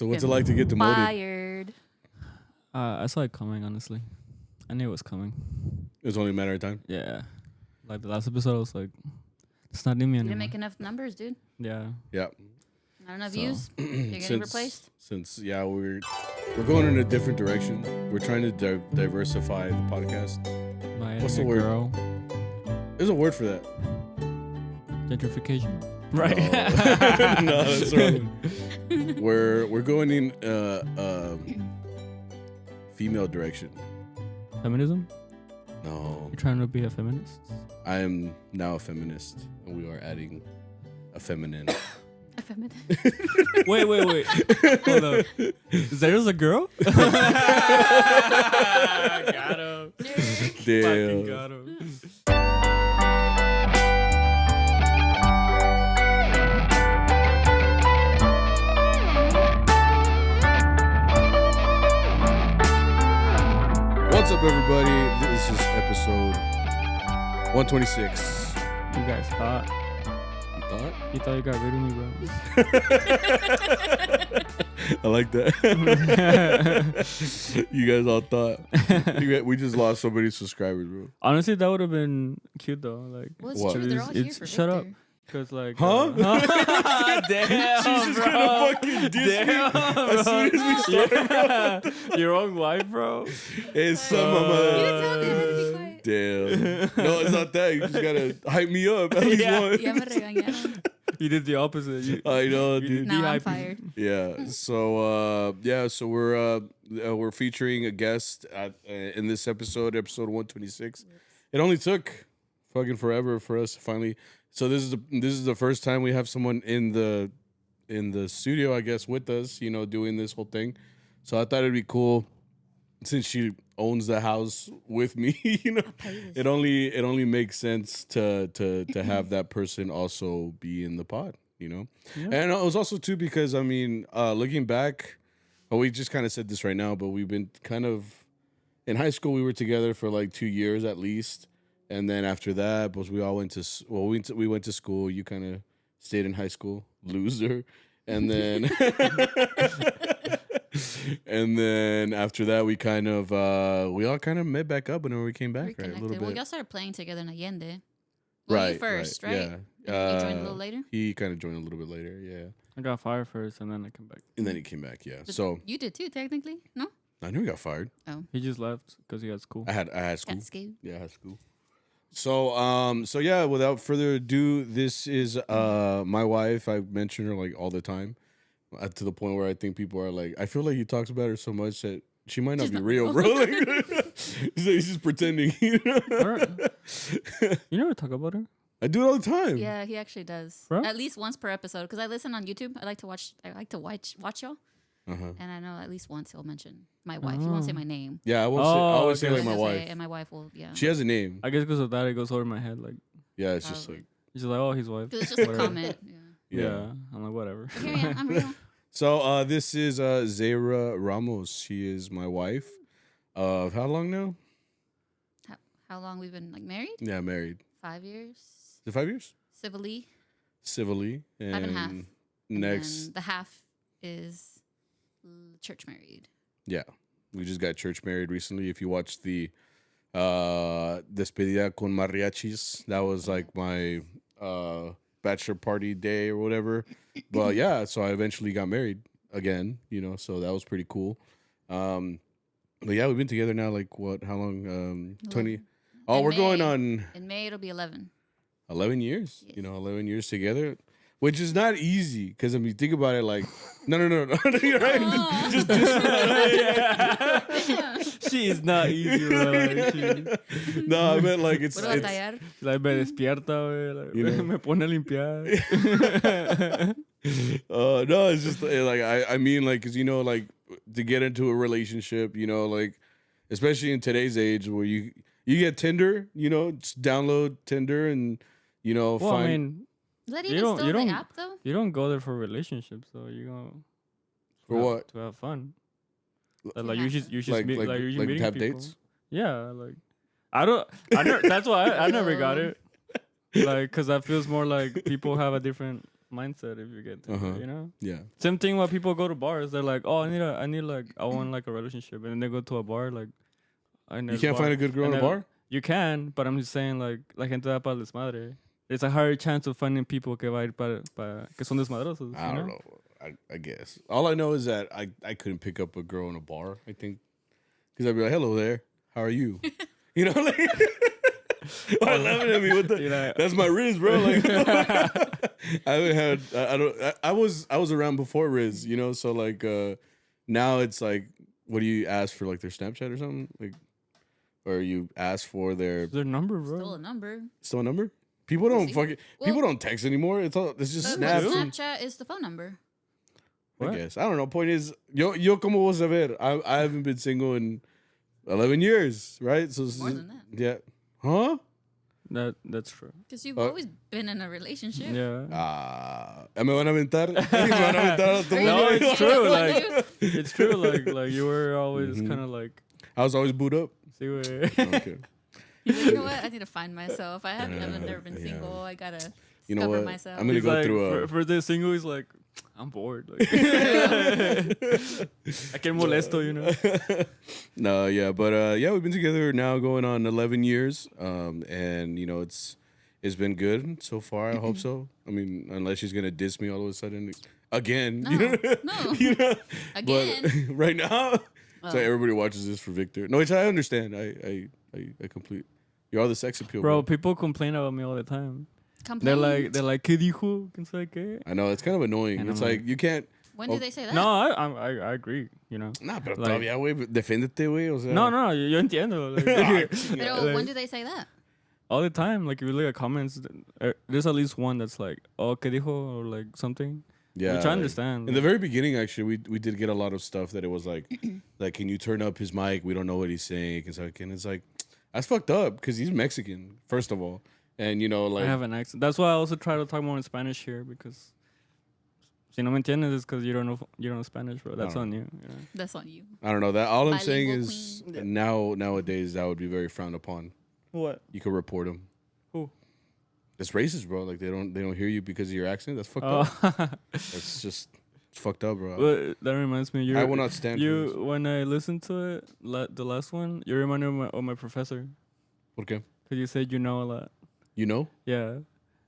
So what's it like to get demoted? Fired. I saw it coming, honestly. I knew it was coming. It was only a matter of time. Yeah. Like the last episode, I was like, it's not in me You anymore. didn't make enough numbers, dude. Yeah. Yeah. Not enough views. You're getting replaced. Since we're going in a different direction. We're trying to diversify the podcast. What's the word? Girl. There's a word for that. Gentrification. Right. No, that's wrong. We're going in female direction. Feminism? No. You're trying to be a feminist? I am now a feminist, and we are adding a feminine. A feminine. Wait. Hold up. Zayra's a girl? Got him. Damn. Got him. What's up, everybody? This is episode 126. You guys thought? You thought? You thought you got rid of me, bro? I like that. You guys all thought. We just lost so many subscribers, bro. Honestly, that would have been cute, though. Like, Well, it's What? true. They're all here for shut up. Victor. Because, like... Huh? Damn, She's just bro. gonna fucking diss me as soon as we start, yeah. Your own wife, bro. It's some You didn't tell me I had to be quiet. Damn. No, it's not that. You just gotta hype me up at least Yeah. once. Ya me regañaron. You did the opposite. I know, you dude. Now I'm dehyped. fired. Yeah. So we're featuring a guest in this episode 126. It only took fucking forever for us to finally. So this is the first time we have someone in the studio, I guess, with us, you know, doing this whole thing. So I thought it'd be cool since she owns the house with me, you know. It only makes sense to have that person also be in the pod, you know. Yeah. And it was also too because I mean, looking back, we just kind of said this right now, but we've been kind of in high school. We were together for like 2 years at least, and then after that, because we all went to we went to school. You kind of stayed in high school, loser, and then and then after that, we all kind of met back up whenever we came back, right? A little bit. Well, y'all started playing together in Allende. Right, You first, right? Yeah. And you joined a little later? He kind of joined a little bit later, yeah. I got fired first, and then I came back. And then he came back, yeah. But So you did too, technically. No? I knew he got fired. He just left because he had school. I had school. That's good. Yeah, I had school. So yeah, without further ado, this is my wife. I mention her like all the time, to the point where I think people are like, I feel like he talks about her so much that she might not be real, bro. Like, he's just pretending. You know? You never talk about her? I do it all the time. Yeah, he actually does. Bro? At least once per episode. Because I listen on YouTube. I like to watch y'all. Uh-huh. And I know at least once he'll mention my wife. He won't say my name. Yeah, I always say okay. like my He'll say- wife. And my wife will, yeah. She has a name. I guess because of that, it goes over my head. Like, Yeah, it's just Probably. like he's like, oh, his wife. 'Cause it's just a Whatever. comment. Yeah. Yeah. I'm like, whatever. But here I am. I'm real. So this is Zayra Ramos. She is my wife. Of how long now? How long we've been like married? Yeah, married. 5 years. Is it 5 years? Civilly. Civilly. And 5.5. And next, then the half is church married. yeah, we just got church married recently. If you watched the Despedida con Mariachis, that was like my bachelor party day or whatever. But yeah, so I eventually got married again, you know, so that was pretty cool. But yeah, we've been together now, like what, how long? 20. Oh, In we're going May. on In May, it'll be 11. 11 years, Yes. you know, 11 years together, which is not easy because I mean, think about it, like, no, you're right. Oh. just She is not easy, bro. no, I meant like it's What about tallar? Like, me despierta, güey. Like, You know. me pone a limpiar. no, it's just like I mean, like, cause you know, like to get into a relationship, you know, like especially in today's age where you get Tinder, you know, just download Tinder and you know Well, find I mean, Is that You even don't- still you the don't- app, though? you don't go there for relationships, so you go for what, to have fun. To Like have you should like meet, like like you're like meeting have people. dates. Yeah, like I never, that's why I never got it. Like, cause that feels more like people have a different mindset if you get to Uh-huh. it, you know. Yeah. Same thing when people go to bars. They're like, oh, I want like a relationship, and then they go to a bar like. You can't find a good girl in a bar? You can, but I'm just saying like la gente va para el desmadre. It's a higher chance of finding people que va a ir para que son desmadrosos. I don't know. I guess. All I know is that I couldn't pick up a girl in a bar, I think. Because I'd be like, hello there. How are you? You know, like... Why laughing at me? What the? That's my Riz, bro. Like, I haven't had... I was around before Riz, you know? So, like, now it's like, what do you ask for, like, their Snapchat or something? Like... Or you ask for their number, bro. Still a number. Still a number? People don't people don't text anymore. It's just Snap. Snapchat is the phone number. I guess. I don't know. Point is, yo como vas a ver? I haven't been single in 11 years, right? So More than that. Yeah. Huh? That's true. Because you've always been in a relationship. Yeah. Me van a aventar. Me van a aventar a todo No, mundo. it's true. Like it's true. Like you were always kind of like. I was always booed up. See where. Okay. You know what? I need to find myself. I've never been single. I gotta discover myself. I'm gonna go like, through for the single. He's like, I'm bored. Like, I can molesto, you know. No, yeah, but yeah, we've been together now going on 11 years, and you know it's been good so far. I hope so. I mean, unless she's gonna diss me all of a sudden again. No, you know? no. You know? Again. But right now, so everybody watches this for Victor. No, which I understand. I complete. You're all the sex appeal, Bro, people complain about me all the time. They're like, ¿qué dijo? ¿Quién sabe qué? I know it's kind of annoying. And it's I'm like you can't. When did they say that? No, I agree. You know. Nah, pero Like- todavía, güey, defiéndete, güey. O sea. No, yo entiendo. Like, Pero when do they say that? all the time, like if you look at comments, there's at least one that's like, "Oh, qué dijo?" or like something. Yeah, Which I understand. In the very beginning, actually, we did get a lot of stuff that it was like, can you turn up his mic? We don't know what he's saying. And it's like, that's fucked up because he's Mexican, first of all. And, you know, like... I have an accent. That's why I also try to talk more in Spanish here because... Si no me entiendes, it's because you don't know Spanish, bro. That's on you. Yeah. That's on you. I don't know. That all I'm saying Bilingual is nowadays that would be very frowned upon. What? You could report him. Who? It's racist, bro. Like they don't hear you because of your accent. That's fucked up. It's just fucked up, bro. Well, that reminds me. I will not stand for this. When I listened to it, the last one, you reminded me of my professor. ¿Por qué? Because you said you know a lot. You know? Yeah.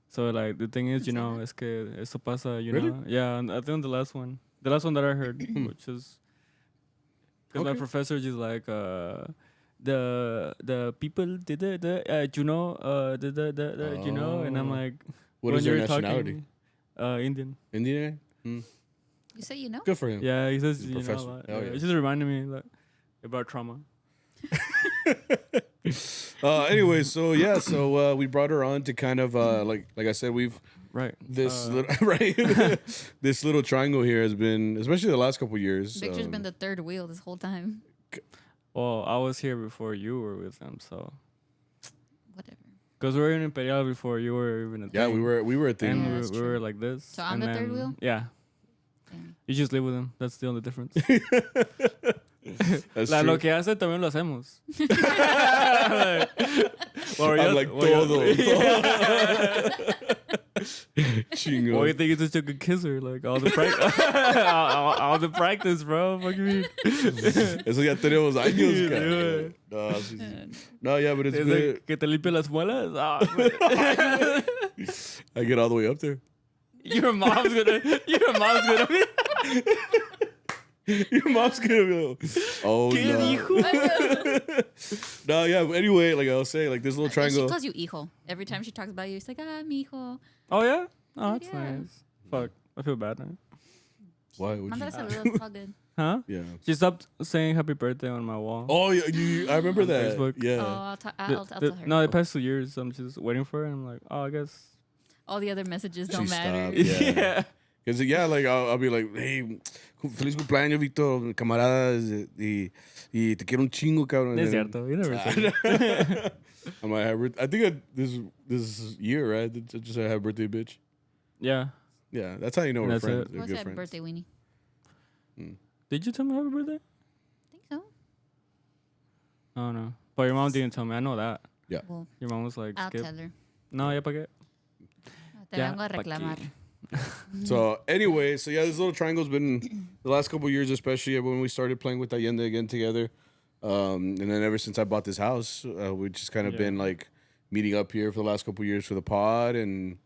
So like the thing is, you know, es que eso pasa, you Really? know. Yeah, and I think the last one that I heard, which is because my professor just like the people did it, you know, you know, and I'm like, What when is their you're nationality? Indian. Indian? You say you know? Good for him. Yeah, he says He's a you know a professor. lot. Hell Yeah, yeah. It just reminded me like about trauma. Anyway, so yeah, so we brought her on to kind of like I said, we've Right. this this little triangle here has been, especially the last couple years. Victor's been the third wheel this whole time. Well, I was here before you were with them, so Whatever. because we were in Imperial before you were even a yeah, thing. we were a thing. And Yeah, that's we were true. like this. So I'm and the third then- wheel? Yeah. Damn. You just live with him. That's the only difference. That's Lo true. que hace también lo hacemos. Or I'm like todo. Chingo. Why you think it's such a good kisser? Like all the practice, all the practice, bro. Fuck me. Eso ya tenemos años, Yeah. cara. No, sí, sí. No, yeah, but it's Es good. de que te limpie las muelas. Ah, I get all the way up there. your mom's gonna be. Your mom's gonna go. Oh ¿Qué no. dijo? No, yeah. But anyway, like I was saying, like this little She triangle. calls you hijo. Every time she talks about you, it's like, mi hijo. Oh yeah. Oh, that's Yeah. nice. Fuck. I feel bad now. Why would Mándale you? saludos, it's all good. Huh? Yeah. She stopped saying happy birthday on my wall. Oh, yeah, I remember On that. Facebook. Yeah. Oh, I'll tell her. No, the past 2 years, I'm just waiting for it. I'm like, oh, I guess. All the other messages don't She matter. stopped. Yeah. Yeah. Because, yeah, like, I'll be like, hey, feliz cumpleaños, Víctor, camaradas, y te quiero un chingo, cabrón. Es cierto. You never said it. I'm like, I think this year, right? I just said happy birthday, bitch. Yeah. Yeah, that's how you know we're That's friends. it. We're What's good that friends. birthday weenie? Did you tell me happy birthday? I think so. Oh, no. But your mom didn't tell me. I know that. Yeah. Well, Your mom was like, I'll skip. tell her. No, ya pa' qué. Te Ya vengo a pa' reclamar. qué. So anyway, so yeah, this little triangle's been the last couple of years, especially when we started playing with Allende again together. And then ever since I bought this house, we've just kind of been like meeting up here for the last couple of years for the pod and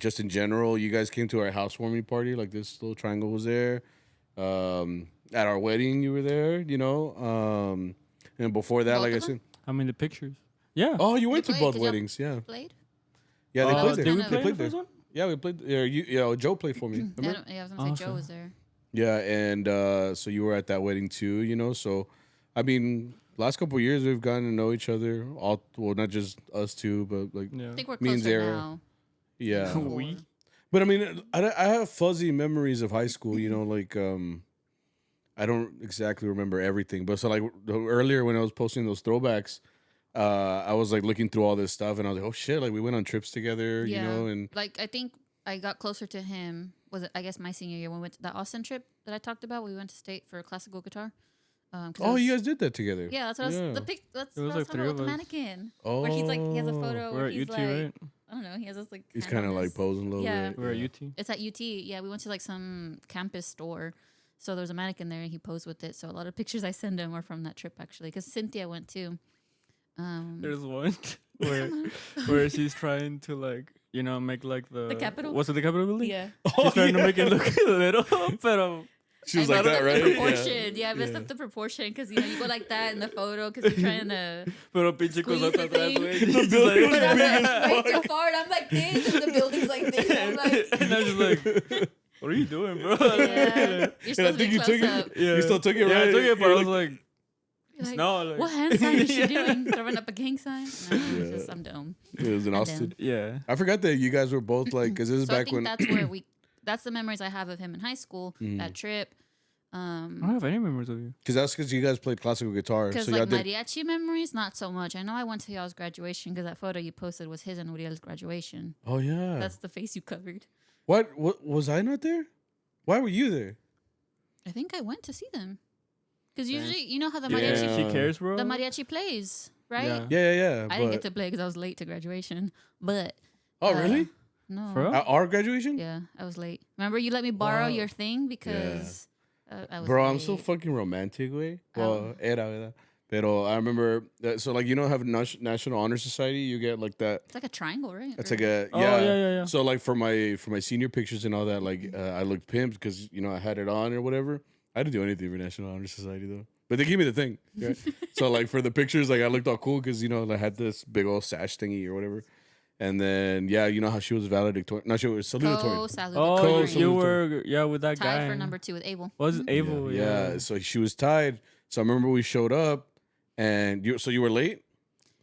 just in general. You guys came to our housewarming party, like this little triangle was there. At our wedding, you were there, you know. And before that, Both like I of said, I'm in the pictures. Yeah. oh, you went to played, both 'cause y'all weddings, yeah. Played? Yeah, they played there. Did we They play played the there. first one? Yeah, we played. Yeah, Joe played for me. Remember? Yeah, I was gonna say Joe Awesome. was there. Yeah, and so you were at that wedding too, you know. So, I mean, last couple of years we've gotten to know each other. All well, not just us two, but like Yeah. I think we're Me and closer Zayra. now. yeah. Before. We? But I mean, I have fuzzy memories of high school. You know, like I don't exactly remember everything. But so like earlier when I was posting those throwbacks, I was like looking through all this stuff, and I was like, oh shit, like we went on trips together, you know, and like I think I got closer to him. Was it? I guess my senior year when we went to that Austin trip that I talked about. We went to state for classical guitar. 'Cause it oh, was- you guys did that together. Yeah, that's what I was. Yeah. The pic. That's It what was I was like talking three about with the of us. mannequin. Oh, Where he's like, he has a photo We're where at he's UT, like, right? I don't know, he has this like. He's hand kind of on like his- posing a little Yeah. bit. We're at UT. It's at UT. Yeah, we went to like some campus store. So there was a mannequin there and he posed with it. So a lot of pictures I send him are from that trip actually. Because Cynthia went too. There's one where she's trying to like, you know, make like the Capitol? What's it, the Capitol building? Yeah. She's trying to make it look little, pero She was I like messed that, up right? The Yeah. proportion. Yeah, I messed up the proportion because you know you go like that in the photo because you're trying to. pero pinche Squeeze cosa the atrás, thing. güey. The She's building like- was But I'm big as like way fuck. too far. And I'm like this, and the building's like this. And I'm like, and I'm just like, what are you doing, bro? yeah. You're And I supposed to think be you close took up. it. You still took it, Yeah, right? I took it, but I You're was like, You're like, no, like, what hand sign is she Yeah. doing? Throwing up a gang sign? No, Yeah. it's just I'm dumb. it was in I'm Austin. down. yeah. I forgot that you guys were both like, because this is So I back think when. that's where that's the memories I have of him in high school. Mm. That trip. I don't have any memories of you. Because that's because you guys played classical guitar. Because So like y'all did. mariachi memories, not so much. I know I went to y'all's graduation because that photo you posted was his and Uriel's graduation. Oh yeah. That's the face you covered. What? Was I not there? Why were you there? I think I went to see them. Because Damn. usually, you know how the Yeah. mariachi, She cares, bro. the mariachi plays, right? Yeah. Yeah. I didn't get to play because I was late to graduation. But Oh really? no, For real? At our graduation? yeah, I was late. Remember, you let me borrow Wow. your thing because I was Bro, I'm late. so fucking romantic, way. Oh. Well, era, ¿verdad? Pero I remember that, so like you know, have National Honor Society, you get like that. It's like a triangle, right? It's Or- like a Oh, yeah. So like for my senior pictures and all that, like I looked pimped because you know I had it on or whatever. I didn't do anything for National Honor Society though, but they gave me the thing. Right? So like for the pictures, like I looked all cool because you know I had this big old sash thingy or whatever. And then yeah, you know how she was valedictorian. No, she was salutatorian. Oh, co-salutatorian. you were with that tied guy. for number 2 with Abel. Was it Abel? Yeah. So she was tied. So I remember we showed up, and you were late.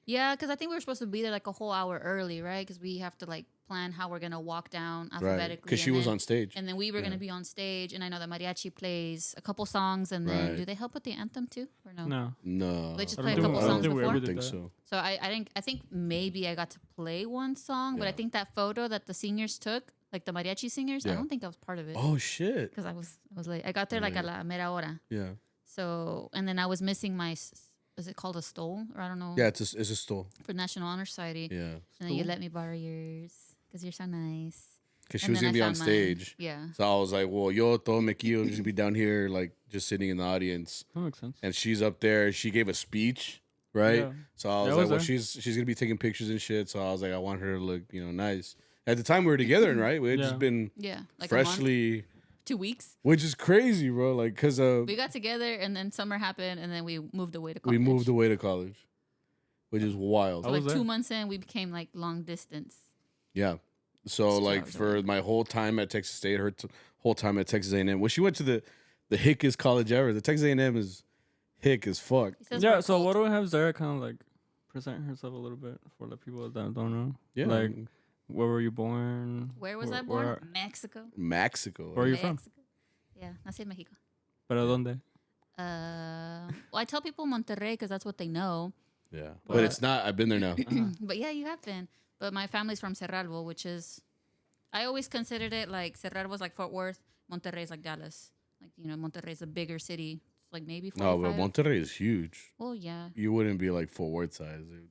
Yeah, because I think we were supposed to be there like a whole hour early, right? Because we have to like plan how we're gonna walk down alphabetically. Because she and was then- on stage. And then we were Yeah. gonna be on stage, and I know that mariachi plays a couple songs, and then Right. do they help with the anthem too, or no? No. No, They just I play a don't couple think- I don't songs think we before. ever I did think that. so. So I think maybe I got to play one song, but I Yeah. think that photo that the singers took, like the mariachi singers, I Yeah. don't think I was part of it Oh shit. because I was late. I got there like a la mera hora. Yeah. So and then I was missing my. Is it called a stole or I don't know? Yeah, it's a stole. For National Honor Society. Yeah. And then you let me borrow yours because you're so nice. Because she And was then gonna be I on found mine. stage. Yeah. So I was like, well, yo, todo me quillo, just be down here, like just sitting in the audience. That makes sense. And she's up there. She gave a speech, right? Yeah. So I was Yeah, I like, was well, there. she's gonna be taking pictures and shit. So I was like, I want her to look, nice. At the time we were together, right? We had Yeah. just been Yeah. Like a month, freshly, 2 weeks. which is crazy, bro. Like, cause We got together and then summer happened and then we moved away to college. we moved away to college, which is wild. So I like was 2 there. months in, we became like long distance. Yeah. So It's 2 like hours for away. my whole time at Texas State, her whole time at Texas A&M. Well, she went to the hickest college ever. The Texas A&M is hick as fuck. He says Yeah, we're so cold. what do we have Zayra kind of like present herself a little bit for the people that don't know? Yeah. Like, where were you born? Where was Where- I born? where- Mexico. Mexico. Where are you from? Mexico. Yeah, nací en Mexico. Pero dónde? Well, I tell people Monterrey because that's what they know. Yeah. But- But it's not. I've been there now. But yeah, you have been. But my family's from Cerralbo, which is, I always considered it like Cerralbo's like Fort Worth, Monterrey's like Dallas. Like, Monterrey's a bigger city. It's like maybe 45. No, but Monterrey is huge. Well, yeah. You wouldn't be like Fort Worth size, dude.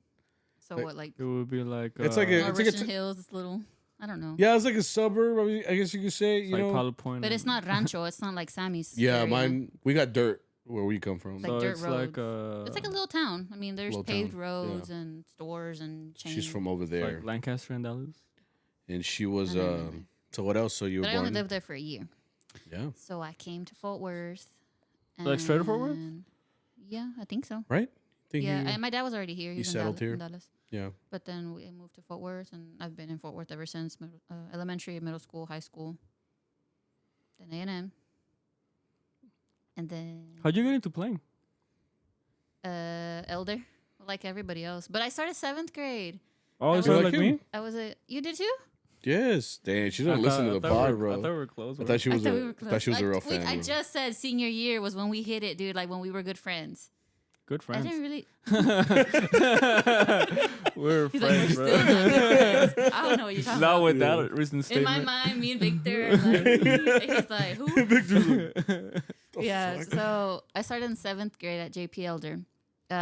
So what, like, It would be like. It's like a- North it's like a Richland Hills, it's little. I don't know. Yeah, it's like a suburb. I mean, I guess you could say. It's You like know. Palo Point. But it's not rancho. It's not like Sammy's. Yeah, area. mine. We got dirt where we come from. Like so dirt it's roads. like It's like a little town. I mean, there's Little paved town, roads and stores and chains. She's from over there, like Lancaster and Dallas. and she was. I know. So what else? So you were But I only born. lived there for a year. Yeah. So I came to Fort Worth. Like straight to Fort Worth? Yeah, I think so. Right. Think Yeah, you- and my dad was already here. He was in settled here? in Dallas. yeah. But then we moved to Fort Worth, and I've been in Fort Worth ever since elementary, middle school, high school, then A&M, and then How'd you get into playing? elder, like everybody else. But I started 7th grade. Oh, I it's was like like me. him. I was you did too? Yes. Damn. She doesn't listen to the pod, bro. I thought we were close. I thought she was. I thought a, we were I close. thought she was a real Like, fan. I bro. just said senior year was when we hit it, dude. Like when we were good friends. Good I friends. didn't really. We're He's like, we're friends, still bro. not good friends. I don't know what you're talking Not about. with that recent In statement. my mind, me and Victor, like, he's like, who? Victor's like, Yeah, fuck? so I started in 7th grade at JP Elder.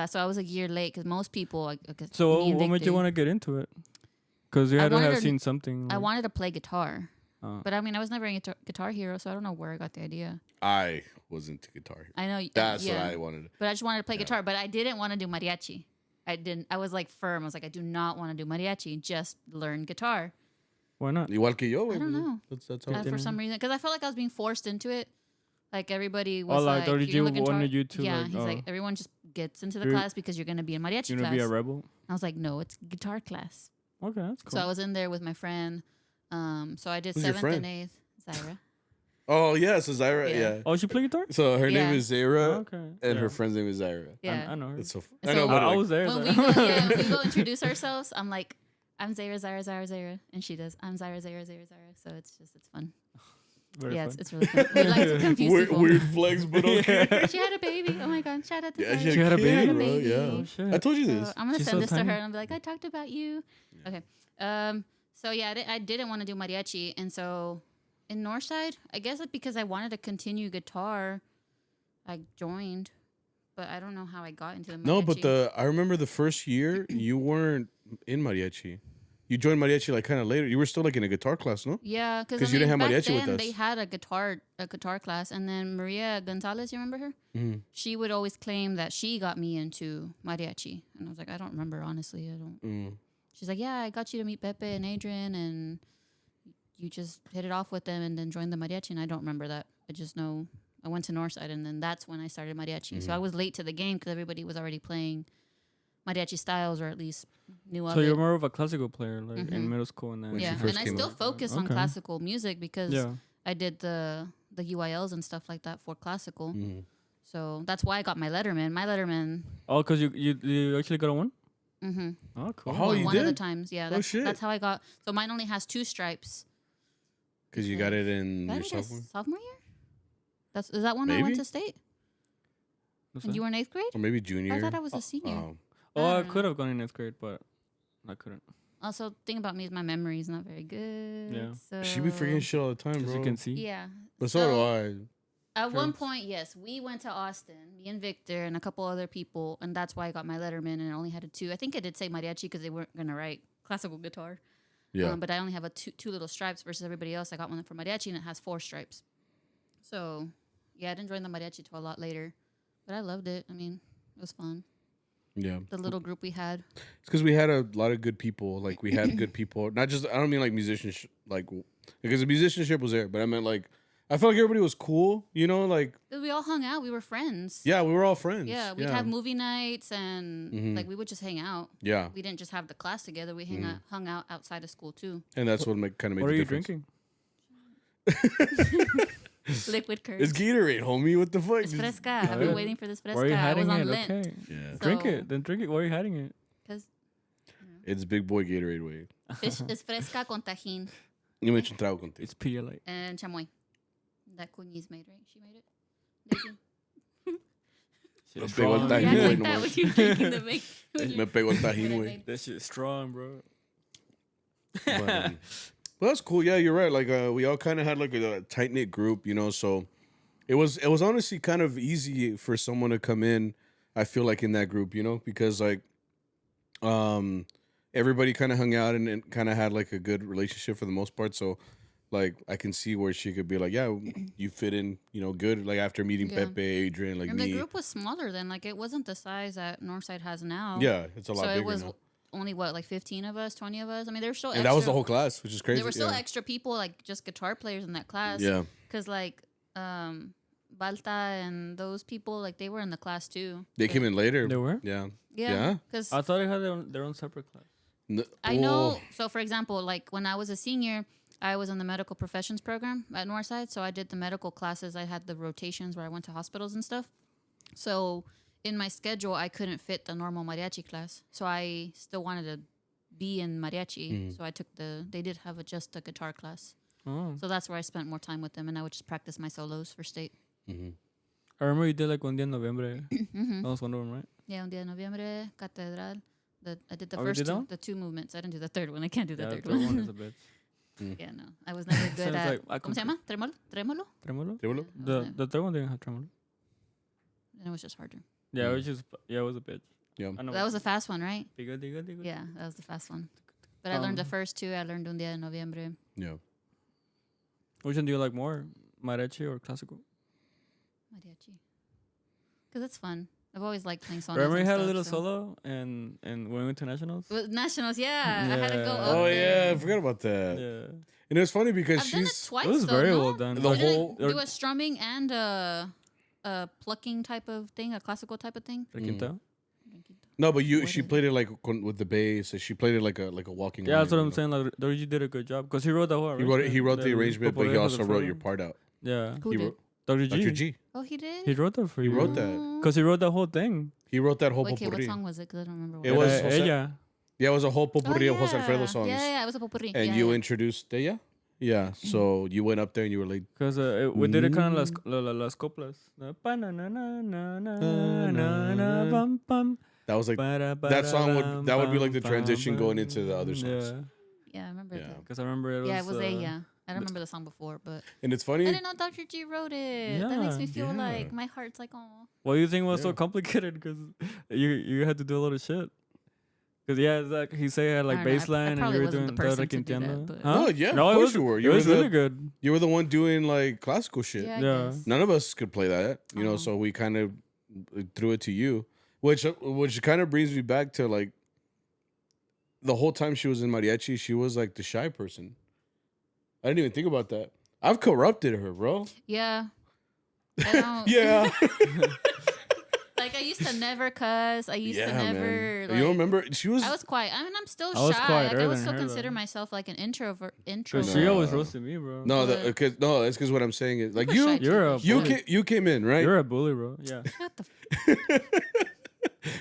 So I was a year late because most people. So me and what made you Victor, want to get into it? Because you I had to wanted have to- seen something. I like- wanted to play guitar, Oh. but I mean, I was never a guitar hero, so I don't know where I got the idea. I was into guitar. I know That's yeah, what I wanted. but I just wanted to play guitar. But I didn't want to do mariachi. I didn't. I was like firm. I was like, I do not want to do mariachi. Just learn guitar. Why not? Igual que yo. I don't know. That's how. For some reason, because I felt like I was being forced into it. Like everybody was like, like, or did "You're you gonna guitar-" wanted you to, Yeah, like, he's like, everyone just gets into the You're- class because you're gonna be in mariachi You class. gonna be a rebel? I was like, no, it's guitar class. Okay, that's cool. So I was in there with my friend. So I did Who's your 7th friend? and 8th. Zayra. Oh yeah, so Zayra. Yeah. Yeah. Oh, she play guitar? So her Yeah. name is Zayra, Okay. and Yeah. her friend's name is Zayra. Yeah. I know her. It's so. So- I know, but I like, was there. When so- when we go introduce ourselves, I'm like, I'm Zayra, Zayra, and she does, I'm Zayra. So it's fun. Very yeah, fun. it's really fun. We like to confuse weird, people. weird flex, but okay. She had a baby. Oh my god! Shout out to Yeah, Zayra. She had a kid, baby? bro, Baby. Yeah. Oh, shit. I told you So this. I'm gonna She's send so this to tiny. her and I'll be like, I talked about you. Okay. So yeah, I didn't want to do mariachi, and so in Northside, I guess it's because I wanted to continue guitar, I joined, but I don't know how I got into the mariachi. No, but I remember the first year you weren't in mariachi. You joined mariachi like kind of later. You were still like in a guitar class, no? yeah, 'Cause because you didn't have back mariachi with then us. they had a guitar class, and then Maria Gonzalez, you remember her? Mm. She would always claim that she got me into mariachi, and I was like, I don't remember honestly. I don't. Mm. She's like, yeah, I got you to meet Pepe and Adrian, and you just hit it off with them and then joined the mariachi. And I don't remember that. I just know I went to Northside, and then that's when I started mariachi. So I was late to the game because everybody was already playing mariachi styles, or at least knew of So you're it. more of a classical player, like Mhm. in middle school, and then When she Yeah, first and I came still out. focus on Okay. classical music because yeah. I did the UILs and stuff like that for classical. Mm. So that's why I got my Letterman. My Letterman, Oh, because you actually got a one? mm-hmm. Oh, cool. Oh, you one of the did? times. Yeah, Oh, that's, shit. that's how I got. So mine only has 2 stripes. Because you got it in Did I your get it sophomore, year? Is that when I went Maybe? to state? What's And that? you were in 8th grade? or maybe junior. I thought I was a senior. Oh. Oh, I I don't know. could have gone in 8th grade, but I couldn't. Also, thing about me is my memory is not very good. Yeah. So She be forgetting shit all the time, As bro. you can see. Yeah. But so do I. At one True. point, yes, we went to Austin, me and Victor and a couple other people, and that's why I got my Letterman, and I only had a 2. I think I did say mariachi because they weren't gonna write classical guitar. Yeah. But I only have a two little stripes versus everybody else. I got one for mariachi, and it has 4 stripes. So, yeah, I didn't join the mariachi till a lot later, but I loved it. I mean, it was fun. Yeah. The little group we had. It's because we had a lot of good people. Like we had good people. Not just I don't mean like musicianship, like because the musicianship was there, but I meant like I felt like everybody was cool. You know, like 'Cause we all hung out. We were friends. yeah, we were all friends. Yeah, we'd have movie nights, and Mhm. like we would just hang out. Yeah, We didn't just have the class together. We hung out outside of school too. and that's what kind of made What the are you difference. drinking? Liquid courage. It's Gatorade, homie. What the fuck? It's fresca. I've Yeah. been waiting for this Why are you fresca. I was hiding on it? Lent. Okay. Yeah, Drink So- it. Then drink it. Why are you hiding it? Because it's big boy Gatorade way. it's fresca con tajín You mentioned trago contigo. It's PLA. and chamoy. That Cuñiz made, right? She made it. Daisy? Me Shit's pegó el strong. You tajín, act güey, like no that mames. when you're drinking the make. Me pegó el tajín, güey. That shit's strong, bro. Well, that's cool. Yeah, you're right. Like we all kind of had like a tight knit group, you know. So it was honestly kind of easy for someone to come in. I feel like in that group, you know, because like, everybody kind of hung out and kind of had like a good relationship for the most part. So, like, I can see where she could be like, yeah, you fit in, good. Like after meeting Yeah. Pepe, Adrian, like And me. the group was smaller then. Like it wasn't the size that Northside has now. Yeah, it's a lot So bigger it was now. only like 15 of us, 20 of us. I mean, there were still And extra, that was the whole class, which is crazy. there were still yeah. extra people, like just guitar players in that class. Yeah. Because like Balta and those people, like they were in the class too. They But- came in later. They were? Yeah. Yeah. Because I thought they had their own separate class. I know. So, for example, like when I was a senior, I was in the medical professions program at Northside. So I did the medical classes. I had the rotations where I went to hospitals and stuff. So in my schedule, I couldn't fit the normal mariachi class. So I still wanted to be in mariachi. So I took they did have just a guitar class. Oh. So that's where I spent more time with them. And I would just practice my solos for state. I remember you did like un día en noviembre. That was one of them, right? Yeah, un día de noviembre, catedral. I did the Oh, you first did that two, one? the two movements. I didn't do the third one. I can't do the Yeah, third the third one one. is a bitch. Yeah, no. I was never good Sounds at... like I ¿Cómo se llama? ¿Tremolo? ¿Tremolo? Tremolo? Tremolo? The third one didn't have tremolo. And it was just harder. Yeah, it was just it was a bitch. Yeah. I know. That was the fast one, right? Diga, diga, diga. Yeah, that was the fast one. But I learned the Um, first two. I learned un día de noviembre. Yeah. Which one do you like more, mariachi or classical? Mariachi. Because it's fun. I've always liked playing solos. Remember you and had a stuff, little so- solo and when we went to nationals. With nationals, yeah. I had to go Yeah. up Oh, there. yeah. I forgot about that. Yeah, And it was funny because I've done it she's. twice, it was though, very no? well done. The Like, whole- Do a strumming and a plucking type of thing, a classical type of thing. requinta. No, but What she is played it like with the bass. She played it like a walking. Yeah, that's what line, I'm saying. Like, Doji did a good job because he wrote the whole. He wrote the arrangement, but he Popurrí also for the wrote your film. part out. Yeah, Who He did? wrote Dr. G. Dr. G. Oh, he did? He wrote that for you. He wrote that. Oh. Because he wrote the whole thing. He wrote that whole Okay, what potpourri. song was it? Because I don't remember. What It was Era Jose- ella. Yeah, it was a whole potpourri oh, of Jose Alfredo yeah. songs. Yeah, it was a potpourri. And yeah, you yeah. introduced ella. Yeah, so you went up there and you were like, Because we did it kind of las coplas. Pa na na na na na na na bum bum. that was like that song would be like the transition going into the other songs. Yeah, Yeah, I remember Yeah. that. because I remember it was. Yeah, it was ella. I don't remember the song before, but And it's I funny. didn't know Dr. G wrote it. That makes me Yeah, feel yeah. like my heart's like, oh. What do you think was so Yeah. complicated? Because you had to do a lot of shit. Because yeah, it's like he said he had like I don't know, I bass line and probably you were wasn't doing the person Tara to do that, Quintiana. but- Huh? Oh, yeah, no, of it course was, you were. It You were was really the- good. You were the one doing like classical shit. Yeah, I Yeah. guess. None of us could play that, Uh-huh. so we kind of threw it to you, which kind of brings me back to like the whole time she was in mariachi, she was like the shy person. I didn't even think about that. I've corrupted her, bro. Yeah. I don't. Yeah, Like, I used to never cuss. I used to yeah, never. man. Like, You don't remember? She was. I was quiet. I mean, I'm still I was shy. quieter Like, I would than still her, consider though. myself like an introvert. Because she No. always roasted me, bro. no, What? it's because what I'm saying is like I'm a shy you. You're a too, bully. You came in right. You're a bully, bro. Yeah. Shut the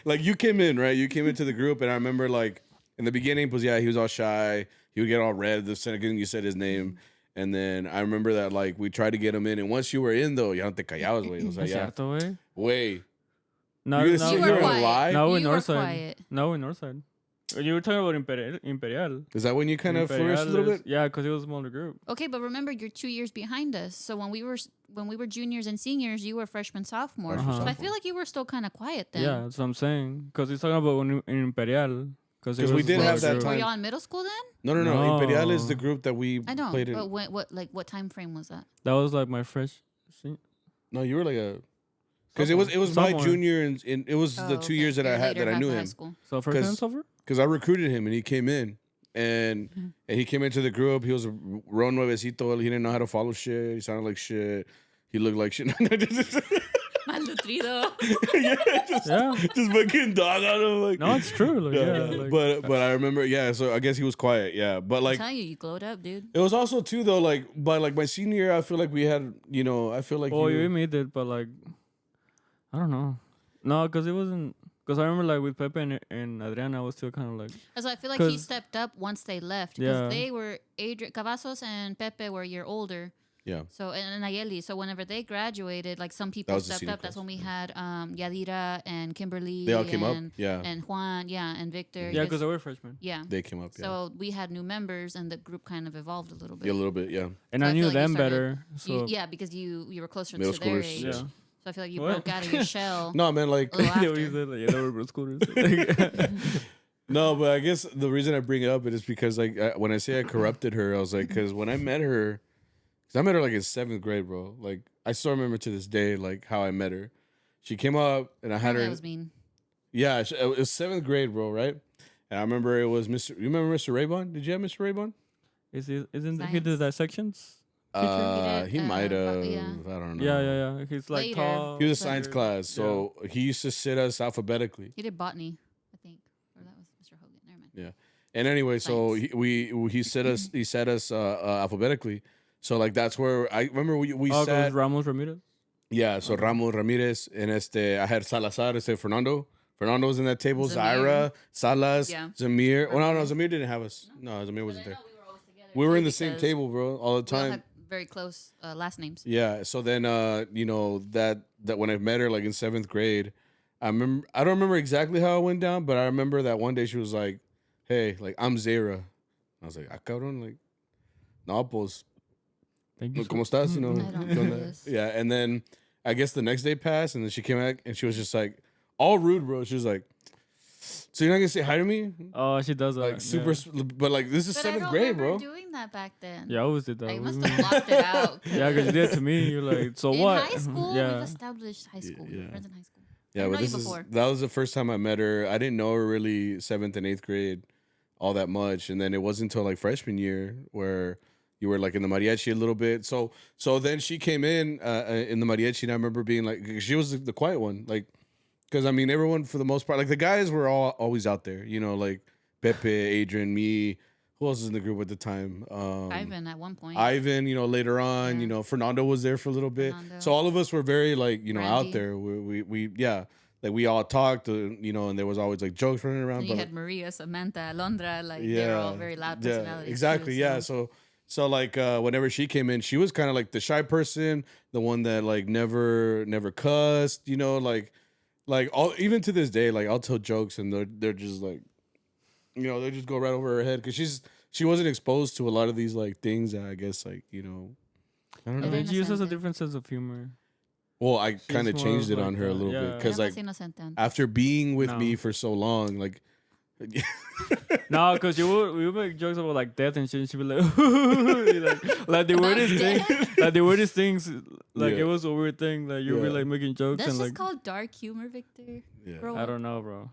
Like you came in, right? You came into the group, and I remember like in the beginning, was he was all shy. He would get all red the second you said his name, and then I remember that like we tried to get him in, and once you were in though, ya no te callabas, güey. It was like, Es yeah, cierto, güey. way. No, You're no, gonna You sit were here and quiet. lie? no, in You were Northside. quiet. No, in Northside. You were talking about Imperial. Is that when you kind of flourished a little bit? Yeah, because it was a smaller group. Okay, but remember, you're 2 years behind us. So when we were juniors and seniors, you were freshman, sophomore. Freshman, So I sophomore. feel like you were still kind of quiet then. Yeah, that's what I'm saying. Because he's talking about when in Imperial. Because 'Cause we did have that Were time. y'all in middle school then? No. No. Imperial is the group that we I know, played in. but what time frame was that? That was like my fresh. No, you were like a. Because it was my Sophomore. junior and it was the 2 okay. years that You're I had later that I half knew of high him. school. So first and 'Cause- sophomore? Because I recruited him and he came in and he came into the group. He was a real nuevecito. He didn't know how to follow shit. He sounded like shit. He looked like shit. Malnutrido. Yeah. just fucking dog on him. Like, No, it's true. Like, yeah, like, but I remember, yeah. So I guess he was quiet, yeah. But I'm like, telling you glowed up, dude. it was also too though. Like by like my senior year, I feel like we had, I feel like well, you made it, but like, I don't know. No, because it wasn't. Because I remember like with Pepe and Adriana, I was still kind of like. So I feel like he 'Cause- stepped up once they left because Yeah. they were Cavazos and Pepe were a year older. yeah. So and Nayeli. So whenever they graduated, like some That people was the stepped senior up. That's class, when we had Yadira and Kimberly. They all came up, and, yeah. And Juan, yeah, and Victor. Yeah, because they were freshmen. yeah. They came up, yeah. So we had new members, and the group kind of evolved a little bit. Yeah, a little bit, yeah. And So I I knew feel like you them started- better. So Yeah, because you were closer Middle to their schoolers, age. yeah. So I feel like you What? broke out of your shell. No, man, like A little Yeah, after. we said, like, yeah, they were middle schoolers. No, but I guess the reason I bring it up it is because like when I say I corrupted her, I was like, because when I met her, because I met her like in 7th grade, bro. Like I still remember to this day like how I met her. She came up and I had her. That was mean. Yeah, it was 7th grade, bro. Right? And I remember it was Mr. You remember Mr. Raybon? Did you have Mr. Raybon? Isn't he Science. the dissections? He might have. yeah. I don't know. Yeah. He's like Later. tall. He was a science weird. class, so he used to sit us alphabetically. He did botany, I think, or that was Mr. Hogan. Never mind. Yeah. And anyway, so Science. he set us alphabetically. So like that's where I remember we Oh, sat. goes Ramos Ramirez. Yeah, so Ramos Ramirez and I had Salazar, Fernando. Fernando was in that table. Zayra, Zamir. Salas, Yeah. Zamir. Well, no, Ramirez. Zamir didn't have us. No, Zamir wasn't there. We were always together. We were in the too, same because table, bro, all the We all time. had very close last names. Yeah. So then, that when I met her, like in 7th grade, I don't remember exactly how it went down, but I remember that one day she was like, "Hey, like I'm Zayra." I was like, "Ah, cabrón, like, no, pues, Thank you. ¿cómo estás?" You know, I don't ¿qué know onda? this. Yeah. And then I guess the next day passed, and then she came back, and she was just like, all rude, bro. She was like, "So you're not gonna say hi to me?" Oh, she does that. Like super, but like this is But I 7th don't grade, remember bro. doing that back then. Yeah, I always did that. I must have blocked it out. Yeah, because you did it to me. You're like, so in what? high school, Yeah. we've established high school. We were Yeah. friends in high school. Yeah, I but know you this is before. that was the first time I met her. I didn't know her really 7th and 8th grade all that much, and then it wasn't until like freshman year where you were like in the mariachi a little bit. So then she came in the mariachi, and I remember being like, she was the quiet one, like, because I mean everyone for the most part, like the guys were all always out there, you know, like Pepe, Adrian, me. Who else was in the group at the time? Ivan at one point. Ivan, later on, Yeah. Fernando was there for a little bit. Fernando. So all of us were very like, out Randy. there. We like we all talked, and there was always like jokes running around. And you But had Maria, Samantha, Alondra, like they're all very loud personalities. exactly. too, Yeah. so- So like whenever she came in, she was kind of like the shy person, the one that like never cussed, like all even to this day, like I'll tell jokes and they're just like, they just go right over her head because she wasn't exposed to a lot of these like things that I guess like I don't I know. think she uses a Inocente. different sense of humor. Well, I kind of more changed it like on her a little bit yeah. because Era like más inocente antes. after being with No. me for so long, like No, because we would make jokes about like death and shit. And she'd be like, like the weirdest thing, like the weirdest things. Like Yeah. it was a weird thing. Like you'd be Yeah. like making jokes That's and just like called dark humor, Victor. yeah. Grow I up. don't know, bro.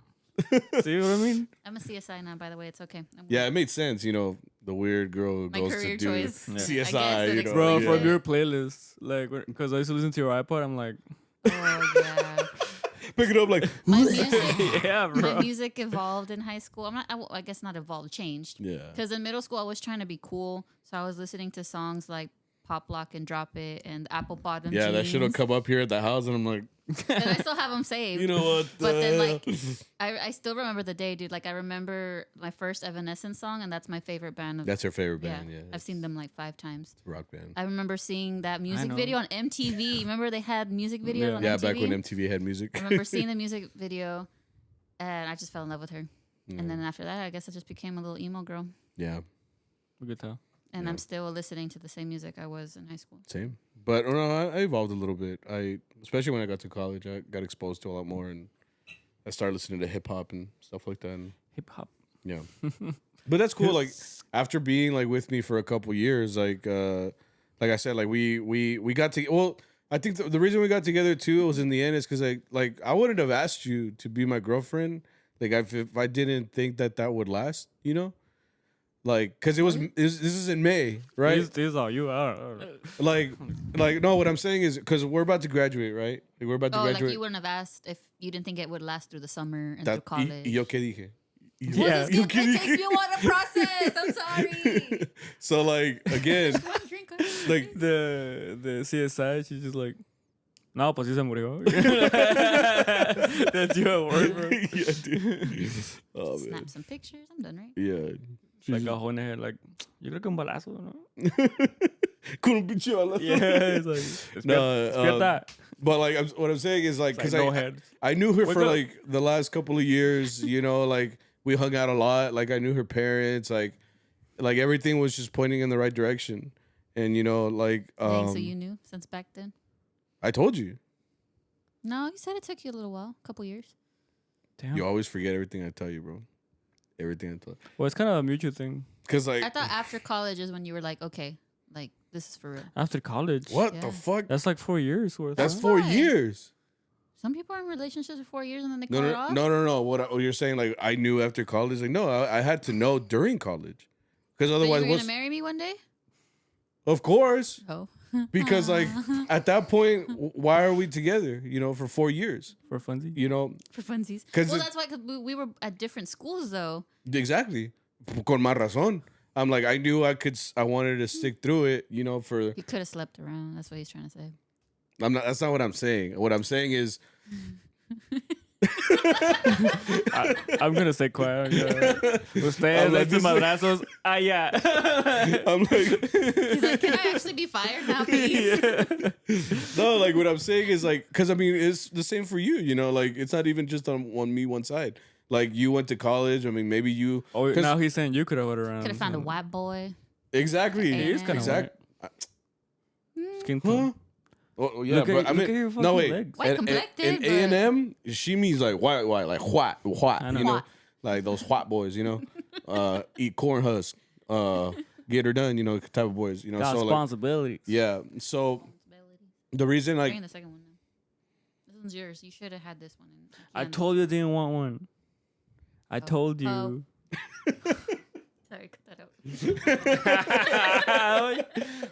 See what I mean? I'm a CSI now, by the way. It's okay. Yeah, it made sense. The weird girl My goes career to do choice. Yeah. CSI. I guess it Bro, explains from it. your playlist, like, because I used to listen to your iPod, I'm like, Oh, yeah. pick it up like My music, yeah, my bro. music evolved in high school. I guess not evolved, changed. yeah. Because in middle school, I was trying to be cool. So I was listening to songs like Pop Lock and Drop It and Apple Bottom Yeah, that shit will Jeans. come up here at the house, and I'm like, And I still have them saved. you know what? But then, like, I still remember the day, dude. Like, I remember my first Evanescence song, and that's my favorite band. that's her favorite yeah. band. Yeah, I've seen them like 5 times. it's a rock band. I remember seeing that music know. video on MTV. Remember they had music videos Yeah. on Yeah, MTV? back when MTV had music. I remember seeing the music video, and I just fell in love with her. Mm. And then after that, I guess I just became a little emo girl. Yeah, We could tell. And Yeah. I'm still listening to the same music I was in high school. same. But I evolved a little bit. Especially when I got to college, I got exposed to a lot more, and I started listening to hip hop and stuff like that. And Hip hop. yeah, but that's cool. Like after being like with me for a couple years, like I said, like we got to. Well, I think the reason we got together too was in the end is because like I wouldn't have asked you to be my girlfriend. Like if I didn't think that would last, Like, cause this is in May, right? This is all you are. Like no, what I'm saying is because we're about to graduate, right? Like, we're about to Oh, graduate. like you wouldn't have asked if you didn't think it would last through the summer and That- through college. y yo qué dije? Well, Yeah. this game, it takes me a while to process. I'm sorry. So like again, Drink like The CSI, she's just like, no, pues sí se murió. That's you at work, bro. yeah, dude. Oh man, Snap some pictures. I'm done, right? yeah. Like a whole head, like, yo creo que un balazo, ¿no? Con un pinche balazo. Yeah, it's like, No, despierta. But like what I'm saying is like It's like, because go ahead. I knew her Wake for up. like the last couple of years. Like we hung out a lot. Like I knew her parents. Like everything was just pointing in the right direction. And like Dang, so you knew since back then? I told you. No, you said it took you a little while, a couple years. Damn. You always forget everything I tell you, bro. Everything I told. Well, it's kind of a mutual thing. Because like, I thought after college is when you were like, okay, like this is for real. After college. what Yeah. the fuck? That's like 4 years worth. That's huh? 4 Why? years. Some people are in relationships for 4 years and then they No, call it no, off. no. What you're saying? Like I knew after college. Like no, I had to know during college. Because But otherwise, you're what's gonna marry me one day? of course. Oh, Because like at that point, why are we together? You know, for 4 years. For funsies. You know, for funsies. 'Cause Well, it- that's why cause we were at different schools though. exactly. Con más razón. I'm like, I knew I wanted to stick through it. You know, for You could have slept around. That's what he's trying to say. I'm not. That's not what I'm saying. What I'm saying is, I'm gonna stay quiet. Ustedes, I'm like, estos this- madrazos. Ah, yeah. I'm like, He's like, can I actually be fired now, please? no, like what I'm saying is like, because I mean, it's the same for you. You know, like it's not even just on me one side. Like you went to college. I mean, maybe you. Oh, 'cause- now he's saying you could have went around. Could have found a white boy. Exactly. He is kinda exact. Skin Huh? tone. Oh yeah, Look at- but I look mean, at your no fucking wait. legs. White complected, In but- A&M, she means like white, like what, I you know. know, What? like those white boys, you know, eat corn husk, get her done, you know, type of boys, you know. Got So like, responsibilities. yeah. So the reason, Bring like, the second one now. This one's yours. You should have had this one. In I Canada. told you I didn't want one. I told you. Oh. Sorry, cut that out.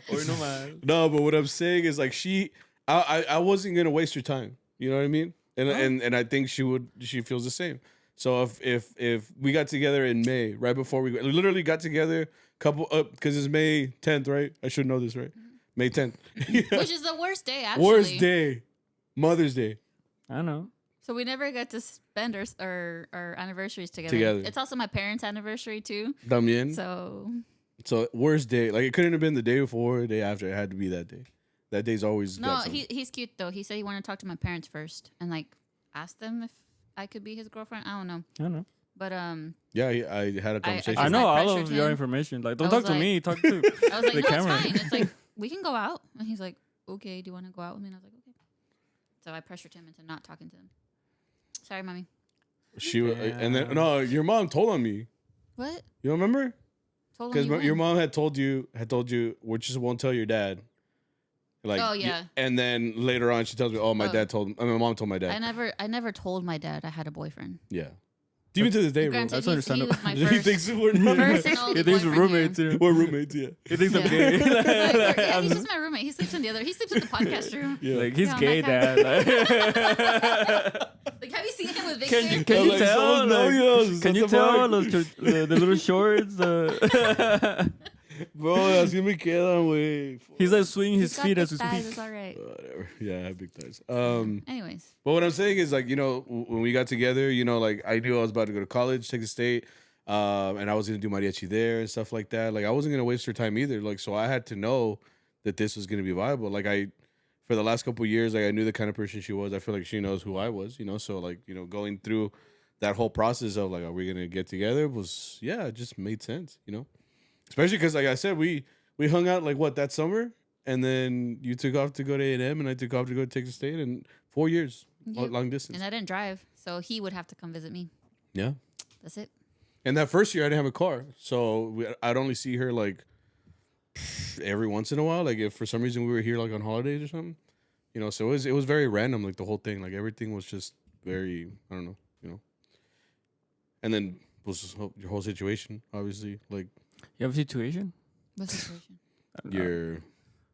Hoy no más. no, but what I'm saying is like I wasn't gonna waste her time. You know what I mean? And I think she feels the same. So if we got together in May, right before we literally got together, because it's May 10th, right? I should know this, right? May 10th. Which is the worst day, actually. Worst day, Mother's Day. I know. So we never got to spend our anniversaries together. Together. It's also my parents' anniversary too. También. So So worst day, like it couldn't have been the day before or the day after. It had to be that day. That day's always no, got something. he's cute though. He said he wanted to talk to my parents first and like ask them if I could be his girlfriend. I don't know, I know. but Yeah, I had a conversation. I Just know like all pressured of your him. information. Like, don't I talk was to like- me. Talk to I was like, the no, camera. it's fine. It's like we can go out, and he's like, okay, do you want to go out with me? And I was like, okay. So I pressured him into not talking to them. Sorry, mommy. She was, and then no, your mom told on me. What? You don't remember? Told him Because you your when? mom had told you, we just won't tell your dad. Like, Oh, yeah. And then later on, she tells me, "Oh, my Oh. dad told. I mean, my mom told my dad." I never told my dad I had a boyfriend. Yeah. Even to this day, bro. Granted, That's he understandable. was my He first, thinks we're first and only He thinks we're boyfriend roommates. here. Too. we're roommates. Yeah. He thinks I'm Yeah. gay. Yeah, he's just my roommate. He sleeps in the other. He sleeps in the podcast room. Yeah. Like, he's Yeah, I'm gay, that dad. Like, have you seen him with Victor? Can I'm you like, tell? "Somos Like, novios, can you what the tell fuck?" the little shorts? Bro, así me quedan, güey. He's like swinging his He's got feet big as we thighs, speak. It's all right. Whatever. Yeah, I have big thighs. Anyways, But what I'm saying is, like, you know, when we got together, you know, like, I knew I was about to go to college, Texas State, and I was going to do mariachi there and stuff like that. Like, I wasn't going to waste her time either. Like, so I had to know that this was going to be viable. Like, for the last couple of years, like, I knew the kind of person she was. I feel like she knows who I was, you know? So, like, you know, going through that whole process of, like, are we going to get together was, yeah, it just made sense, you know? Especially because, like I said, we hung out, like, what, that summer? And then you took off to go to A&M, and I took off to go to Texas State in 4 years, Yeah. long distance. and I didn't drive, so he would have to come visit me. Yeah. That's it. And that first year, I didn't have a car, so I'd only see her like every once in a while. Like if for some reason we were here like on holidays or something, you know. So it was very random. Like the whole thing, like everything was just very, I don't know, you know. And then was your whole situation, obviously, like You have a situation? What situation? your,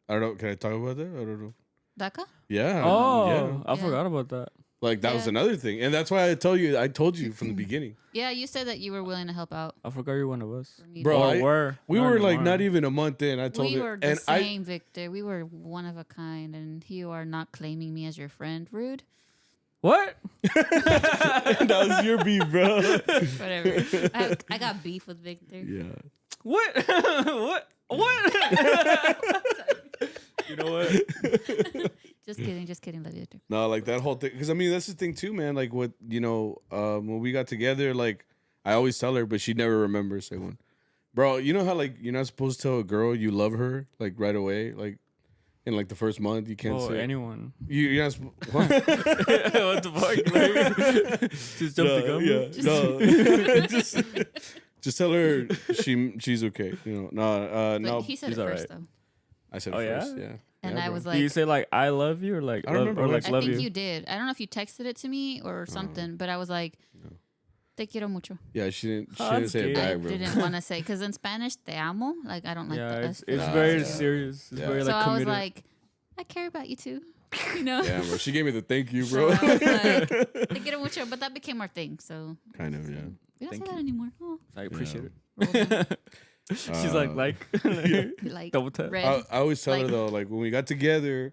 I don't know. Can I talk about that? I don't know. DACA? Yeah. Oh, yeah. I Yeah. forgot about that. Like that was Yeah. another thing, and that's why I told you from the beginning. Yeah, you said that you were willing to help out. I forgot you're one of us. For me Bro, to- Or I- were. We Not were like anymore. not even a month in. I told we her, were the and same, Victor. We were one of a kind, and you are not claiming me as your friend. Rude. What? that was your beef, bro. Whatever. I got beef with Victor. Yeah. What? What? You know what? Just kidding, love you, Victor. No, like that whole thing. Because I mean, that's the thing too, man. Like what you know, when we got together, like I always tell her, but she never remembers. Bro, you know how like you're not supposed to tell a girl you love her like right away, like in like the first month. You can't say anyone. You're not. What? What the fuck? Like, just jump the gun. Yeah, no. just tell her she's okay. You know, no. He said it he's first alright. though, I said Oh, it yeah? first. Yeah. and Yeah, I bro. was Do you like, say like I love you or like I don't remember or what like I love think you? you did. I don't know if you texted it to me or something, but I was like, te quiero mucho. Yeah, she didn't. She Oh, didn't that's say it cute. I back, bro. didn't want to say because in Spanish, te amo. Like I don't like Yeah, that. it's Nah, very yeah. serious. It's Yeah. very So like I was committed. like, I care about you too. You know. Yeah, bro. She gave me the thank you, So bro. I was like, te quiero mucho, but that became our thing. So Kind of, yeah. we don't Thank say you. that anymore. Oh, I appreciate roll down, it. She's like like double tap. red. I always tell her Like- though, like when we got together,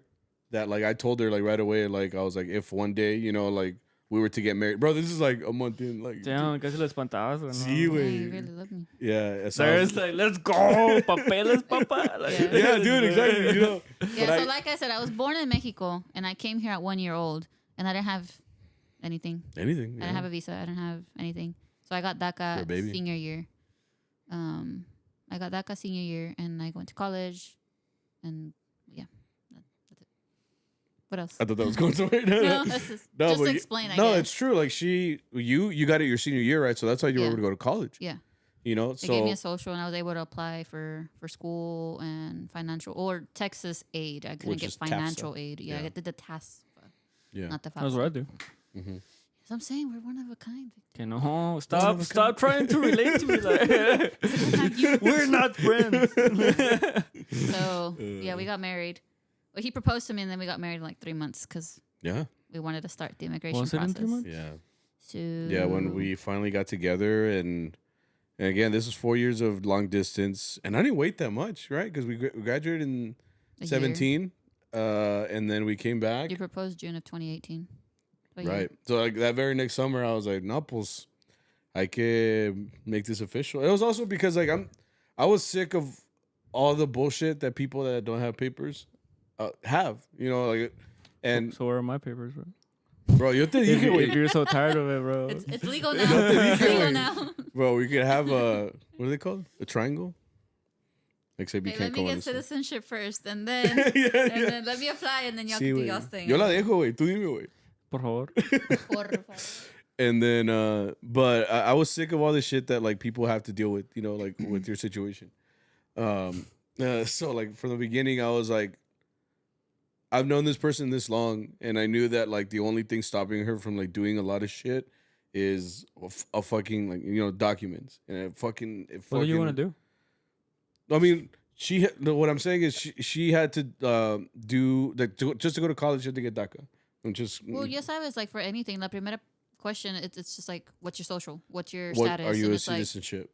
that like I told her like right away, like I was like, if one day, you know, like we were to get married, bro. This is like a month in, like. Damn, casi le espantabas, ¿no? Sí, Yeah, güey. you really love me. Yeah, so I There's was- like, let's go, papeles, papa. Like, Yeah. yeah, dude, exactly. You know, Yeah, But so I- like I said, I was born in Mexico and I came here at 1 year old and I didn't have anything. anything. I didn't have a visa. I didn't have anything. So I got You're a DACA baby. senior year. I got DACA senior year and I went to college and yeah, that's it. What else? I thought that was going somewhere. No, that's just No, to but explain, I no, guess. it's true. Like you got it your senior year, right? So that's why you were Yeah. able to go to college. Yeah. You know, They gave me so a social and I was able to apply for school and financial or Texas aid. I couldn't Which get is TAFSA. financial aid. Yeah, Yeah. I did the TASFA, yeah. not the That's FAFSA. what I do. So I'm saying we're one of a kind. Okay, no, stop trying to relate to me. Like, we're not friends. So yeah, we got married. Well, he proposed to me, and then we got married in like 3 months because Yeah. we wanted to start the immigration Was it in process. 3 months? Yeah. So Yeah, when we finally got together, and again, this was 4 years of long distance, and I didn't wait that much, right? Because we graduated in A year. 17, and then we came back, You proposed June of 2018. So, yeah. right? So like that very next summer, I was like, "No, pues, I can make this official." It was also because like I was sick of all the bullshit that people that don't have papers have, you know, like, and So where are my papers, bro? bro, you think you If, can if wait, you're so tired of it, bro. It's legal now. Nothing you It's can legal wait. now. bro? We could have a what are they called? A triangle. Except you Hey, can't let me go on get this one. citizenship first, and then Yeah, and then let me apply, and then y'all Sí, can do güey. y'all's thing. Yo la dejo, güey. Tú dime, güey. Por favor. Por favor. And then, but I was sick of all this shit that like people have to deal with, you know, like with your situation. So like from the beginning, I was like, I've known this person this long, and I knew that like the only thing stopping her from like doing a lot of shit is a fucking like documents and it fucking. What do you want to do? I mean, what I'm saying is she had to do like just to go to college. She had to get DACA. And just Well, ya sabes, like for anything, la primera question, it's just like, what's your social? What's your what status? are you And a it's like, citizenship?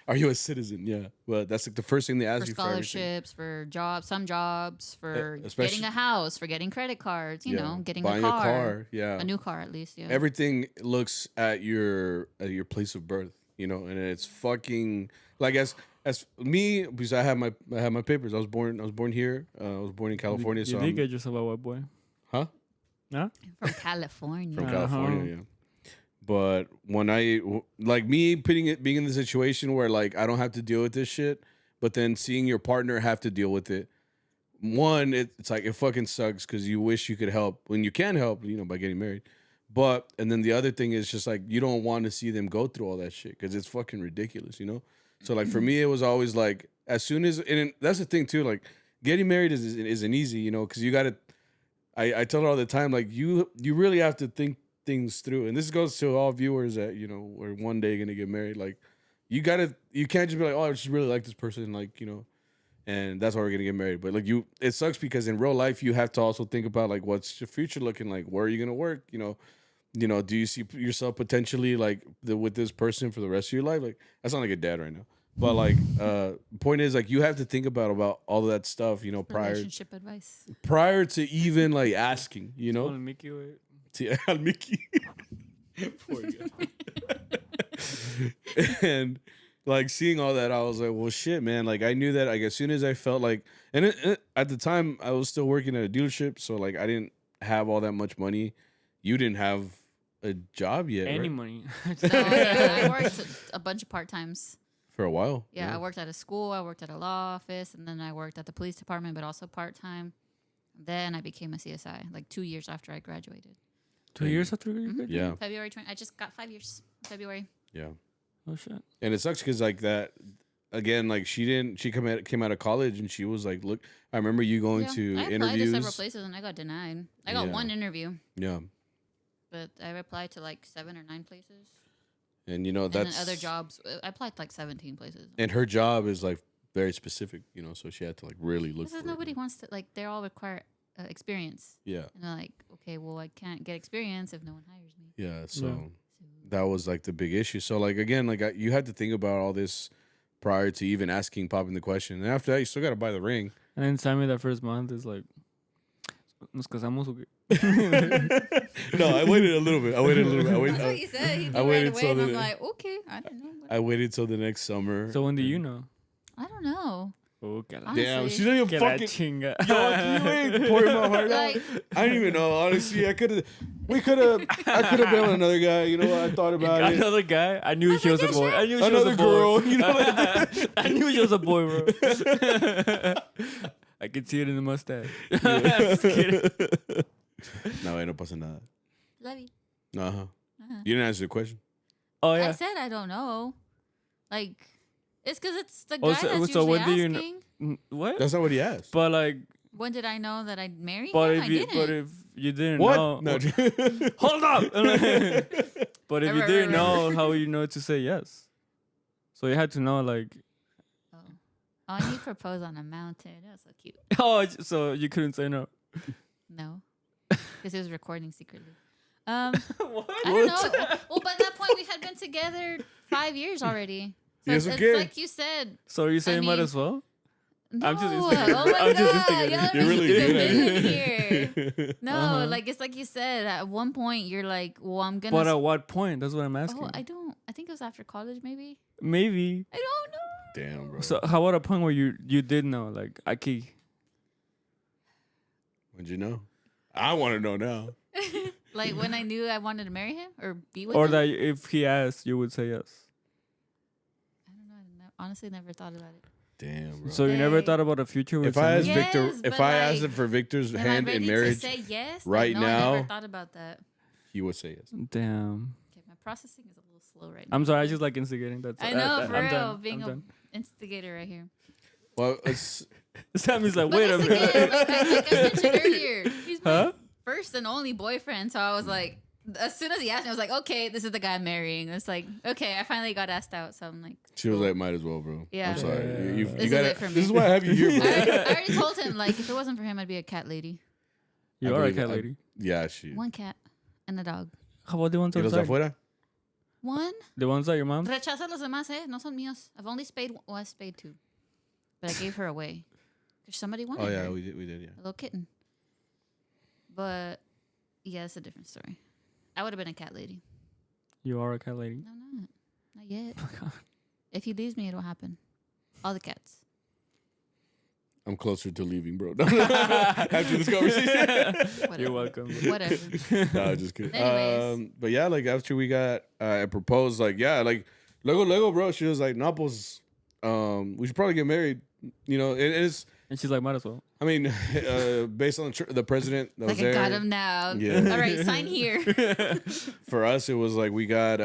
Are you a citizen? Yeah. Well, that's like the first thing they ask for you for everything. scholarships, for jobs, some jobs, for especially- getting a house, for getting credit cards, you know, getting buying a car. Yeah. A new car at least, yeah. Everything looks at your place of birth, you know, and it's fucking like as me, because I have my papers. I was born here. I was born in California. You so did get yourself a white boy. huh? Huh? From California. From Uh-huh. California, yeah. But when I like me being in the situation where like I don't have to deal with this shit, but then seeing your partner have to deal with it, one, it's like it fucking sucks because you wish you could help when you can help, you know, by getting married. But and then the other thing is just like you don't want to see them go through all that shit because it's fucking ridiculous, you know. So like for me, it was always like as soon as and that's the thing too, like getting married isn't easy, you know, because you got to. I tell her all the time, like you really have to think things through, and this goes to all viewers that we're one day gonna get married. Like you can't just be like, oh, I just really like this person, like and that's why we're gonna get married. But like it sucks because in real life you have to also think about like what's your future looking like, where are you gonna work, do you see yourself potentially like with this person for the rest of your life? Like I sound like a dad right now. But like, point is like you have to think about all of that stuff, Relationship advice. prior to even like asking, Oh, Mickey, wait. See, Al Mickey. Poor guy. And like seeing all that, I was like, well, shit, man. Like I knew that like as soon as I felt like, and at the time I was still working at a dealership, so like I didn't have all that much money. You didn't have a job yet, Any right? money. So, yeah, I worked a bunch of part times. For a while. Yeah, I worked at a school, I worked at a law office, and then I worked at the police department, but also part-time. Then I became a CSI, like 2 years after I graduated. 2 years after you graduated? Yeah. February 20. I just got 5 years. February. Yeah. Oh shit. And it sucks because like that again, like she came out of college and she was like, look, I remember you going to I applied interviews. to several places and I got denied. I got one interview, Yeah. but I applied to like 7 or 9 places. And you know And that's then other jobs. I applied to like 17 places. and her job is like very specific, you know, so she had to like really look Because for nobody it. wants to, like, they all require experience. Yeah. And they're like, okay, well, I can't get experience if no one hires me. Yeah. So Yeah. that was like the big issue. So like again, like you had to think about all this prior to even asking popping the question. And after that, you still got to buy the ring. And then Sammy that first month is like, ¿nos casamos o qué? No, I waited a little bit. I waited. That's what he said. He did I waited right away, till and I'm the- like, okay, I don't know. I waited till the next summer. So when do you know? I don't know. Oh, que la, Honestly. Damn, she didn't que even la fucking. chinga. Yo, can you ain't pouring my heart out? Like, I didn't even know. Honestly, I could have been with another guy. You know what? I thought about it. Another guy? I knew she was a boy. I knew she Another was a boy. girl. You know what? I knew she was a boy, bro. I could see it in the mustache. Just kidding. No, no pasa nada. love you. Uh-huh. You didn't answer the question. Oh, I yeah. said I don't know. Like, it's because it's the guy Oh, that's usually so when do you asking. know? What? That's not what he asked. But like, When did I know that I'd marry but him? if you, I didn't. but if you didn't What? know, No. hold up. But if you Right, didn't right, know, how would you know to say yes? So you had to know, like, Oh, and he proposed on a mountain. That was so cute. oh, so you couldn't say no. No, because he was recording secretly. What? What? I don't know. Well, by that point, we had been together 5 years already. So Yes, it's okay. like you said. So you say I you might mean- as well? No, I'm just oh instigating. my I'm just God, instigating. y'all are You're really making good at the it. villain here. No, Uh-huh. like it's like you said. At one point, you're like, "Well, I'm gonna." But at what point? That's what I'm asking. oh, I don't. I think it was after college, maybe. Maybe. I don't know. Damn, bro. So how about a point where you did know, like, aquí? When'd you know? I want to know now. Like when I knew I wanted to marry him or be with Or him. that if he asked, you would say yes. I don't know. Honestly, never thought about it. Damn, bro. So you never Dang. thought about a future with if I asked Sammy? Yes, Victor, but if I asked like, him for Victor's Am I hand ready in marriage, to say yes? right no, I now? never thought about that. he would say yes. Damn. Okay, my processing is a little slow right now. I'm sorry, I just like instigating. That's I know, for I'm real, done. being I'm a done. instigator right here. Well, it's Sammy's like, But wait a it's minute. again, like I mentioned earlier, he's my Huh? first and only boyfriend. So I was like, as soon as he asked me, I was like, okay, this is the guy I'm marrying. It's like, okay, I finally got asked out. So I'm like, she was like, might as well, bro. Yeah. I'm sorry. Yeah. You This is gotta. it for me. This is why I have you here, I bro. already told him, like, if it wasn't for him, I'd be a cat lady. You I are a believe cat it. lady. Yeah, she. One cat and a dog. How about the ones ¿Y los outside? afuera? One? The ones that your mom? Rechaza los demás, eh? No son míos. I've only spayed, well, I spayed 2. But I gave her away. Because somebody wanted Oh yeah, her. we did, yeah. A little kitten. But, yeah, it's a different story. I would have been a cat lady. You are a cat lady. No, not. Not yet. If he leaves me, it'll happen. All the cats. I'm closer to leaving, bro. After this conversation. Whatever. You're welcome. Whatever. No, just kidding. Anyways. But yeah, like after we got, I proposed, like, yeah, like, Lego, bro. She was like, no, pues, we should probably get married. You know, it's, And she's like, might as well. I mean, based on the president that Like, was I there. got him now. Yeah. All right, sign here. For us, it was like we got,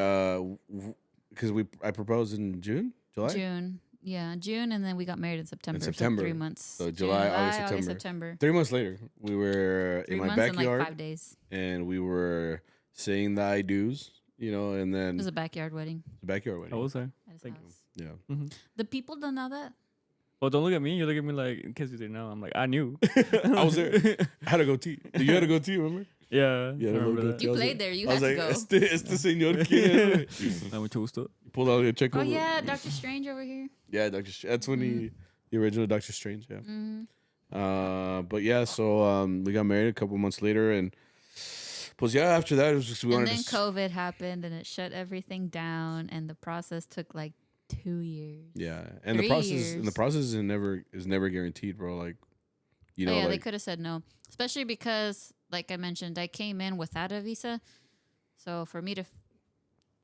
because I proposed in July? June. Yeah, June, and then we got married in September. September. So 3 months. So July, August, September. 3 months later, we were 3 in my months and backyard like 5 days. and we were saying the I do's, you know, and then It was a backyard wedding the backyard wedding. I will say. at his Thank house. Yeah. Mm-hmm. The people don't know that. Well, don't look at me. You look at me like, in case you didn't know. I'm like, I knew. I was there. I had a goatee. You had a goatee, remember? Yeah. Yeah, I the remember little that. You I was played like- there. You I had was to like, go. este señor quién. That mucho gusto. Pulled out your check. Oh, yeah, Doctor Strange over here. Yeah, that's when the original Doctor Strange, yeah. Mm-hmm. But yeah, so we got married a couple months later, and plus yeah, after that it was just we And wanted then to. COVID happened, and it shut everything down, and the process took like 2 years. Yeah, and the 3 process years. is never guaranteed, bro. Like, you know, Oh, yeah, they like could have said no, especially because, like I mentioned, I came in without a visa. So for me to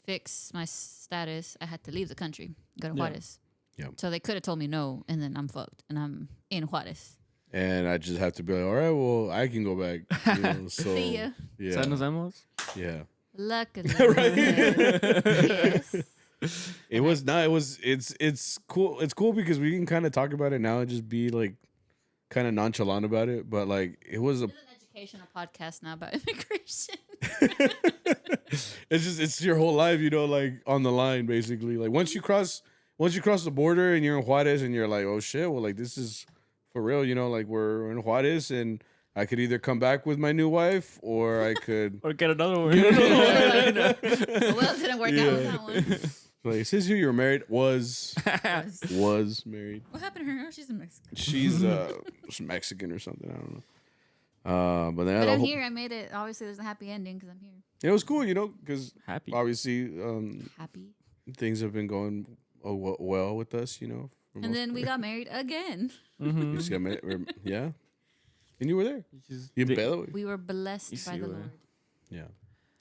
fix my status, I had to leave the country, go to Yeah. Juarez. Yeah. So they could have told me no, and then I'm fucked, and I'm in Juarez. And I just have to be like, all right, well, I can go back. You know, so See ya. yeah, Nos vemos. yeah. Luckily, Right. yes. It was not. It was. It's cool. It's cool because we can kind of talk about it now and just be like, kind of nonchalant about it. But like, it was a. This is an educational podcast now about immigration. It's your whole life, you know, like on the line, basically. Like once you cross the border and you're in Juarez and you're like, oh shit, well, like this is for real, you know, like we're in Juarez and I could either come back with my new wife or I could. Or get another one. Well, it didn't work out with that one. Like it says here you're married. Was married. What happened to her? Oh, she's a Mexican. She's Mexican or something. I don't know. But then But I'm here. I made it. Obviously, there's a happy ending because I'm here. it was cool, you know, because Happy. obviously Happy. things have been going well with us, you know. for And most then we part. got married again. Mm-hmm. We just got married. Yeah, and you were there. Just You di- better. We were blessed You by see the where- Lord. Yeah,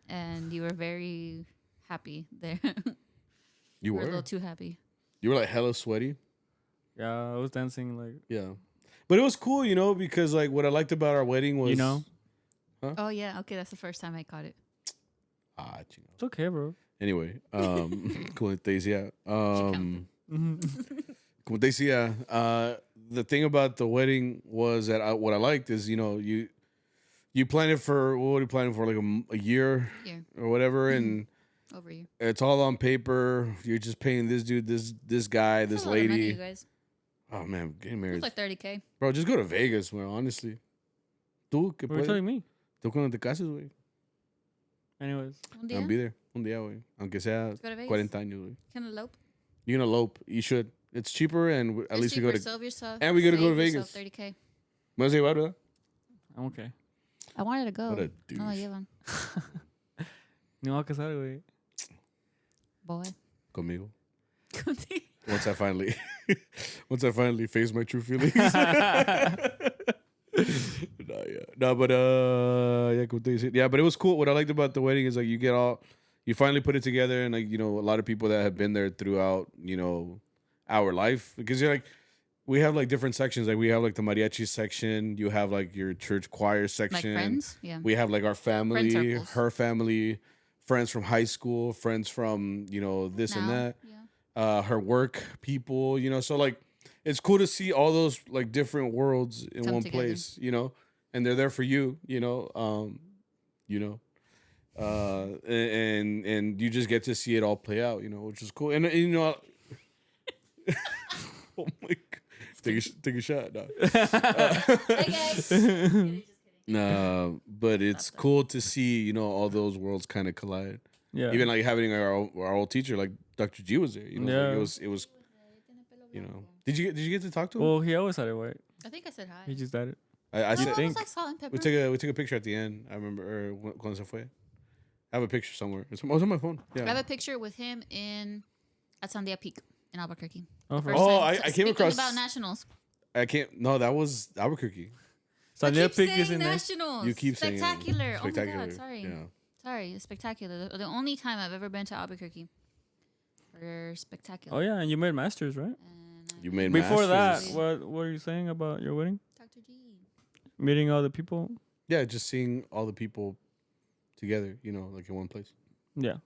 And you were very happy there. you You were a were. little too happy. You were like hella sweaty. Yeah, I was dancing like, Yeah, but it was cool, you know, because like what I liked about our wedding was, you know, Oh, yeah. Okay, that's the first time I caught it. chingo. it's okay, bro. Anyway, como te decía, Mm-hmm. como te decía, the thing about the wedding was that what I liked is, you know, you plan it for, what were you planning for, like a year Here, or whatever, and over you. it's all on paper. You're just paying this dude, this guy, That's this a lot of money, lady. you guys. Oh man, getting married, It's like $30K. bro. Just go to Vegas, man. Honestly, tú que What are you puedes, telling me? tú cuando te cases, güey, Anyways, Un I'll día, be there un día, güey, aunque sea go to Vegas. 40 años, güey. Can elope. You're gonna elope. You should. It's cheaper, and at It's least we go cheaper, to. save yourself, and we gotta go to save yourself Vegas. 30K. ¿Me vas a llevar, verdad? I'm okay. I wanted to go. What a No la douche. llevan. Ni me voy a casar, güey. Boy. Conmigo. Contigo. Once I finally face my true feelings. No, yeah. No, but yeah, como te dice. Yeah, but it was cool. What I liked about the wedding is like you finally put it together, and like, you know, a lot of people that have been there throughout, you know, our life, because you're like, we have like different sections. Like we have like the mariachi section, you have like your church choir Like section. friends? Yeah. We have like our family, circles. her family, friends from high school, friends from, you know, this and Now, that. Yeah. Her work people, you know, so like it's cool to see all those like different worlds in Come one together. place, you know, and they're there for you, you know, and you just get to see it all play out, you know, which is cool. And you know, oh my god, take a shot, no. Hey, guys. Kidding, just kidding. Nah, but it's cool to see, you know, all those worlds kind of collide. Yeah. Even like having our old teacher, like Dr. G was there, you know, Yeah. like it was, you know. Did you get to talk to him? Well, he always had it white. I think I said hi. He just did it. I Oh, said it think? was like salt and pepper. we took a picture at the end. I remember, or cuando se fue. I have a picture somewhere. It was on my phone. I have Yeah. a picture with him at Sandia Peak in Albuquerque. Oh, for First Oh, time I came speaking across- about nationals. I can't. No, that was Albuquerque. I Sandia keep Peak saying is in there. nationals. You keep saying it. spectacular. Oh my Spectacular. god, sorry. Yeah. Sorry, it's spectacular. The only time I've ever been to Albuquerque. For spectacular. Oh yeah, and you made masters, right? And You made Before that, masters. what were you saying about your wedding? Dr. G. Meeting all the people. Yeah, just seeing all the people together, you know, like in one place. Yeah.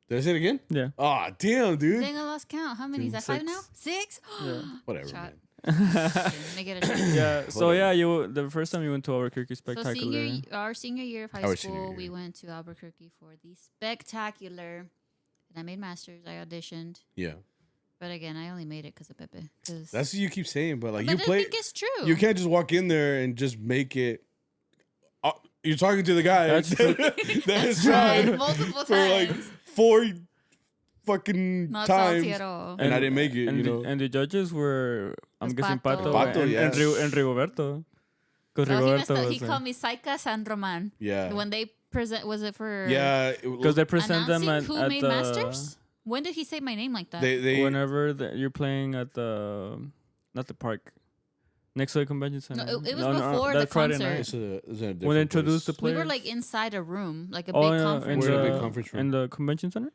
Did I say it again? Yeah. Oh, damn, dude. Dang, I lost count. How many? Is that 5 now? 6? Yeah. Whatever, Shot. man. Make it a shot. Yeah. So Whatever. yeah, the first time you went to Albuquerque, So spectacular. our senior year of high Our senior school, year. we went to Albuquerque for the spectacular. And I made masters. I auditioned. Yeah. But again, I only made it because of Pepe. Cause That's what you keep saying, but like but you I play. think it's true. You can't just walk in there and just make it. You're talking to the guy That's true. that has tried tried multiple for like times. 4 fucking Not times, salty at all. and I didn't make it. And, you the, know, and the judges were, I'm Was guessing, Pato. Pato, Pato, and, yeah. and Rigoberto. Because Oh, Rigoberto he was called me Saika San Roman. yeah, When they present, was it for because they present them announcing at, who at made the masters? When did he say my name like that? they whenever you're playing at the not the park, Next to the convention center. No, it was before the that's Friday concert. night. It's a When different they introduced the place. We players. were like inside a room, like a Oh, big yeah, conference We're in a room. big conference room. In the convention center?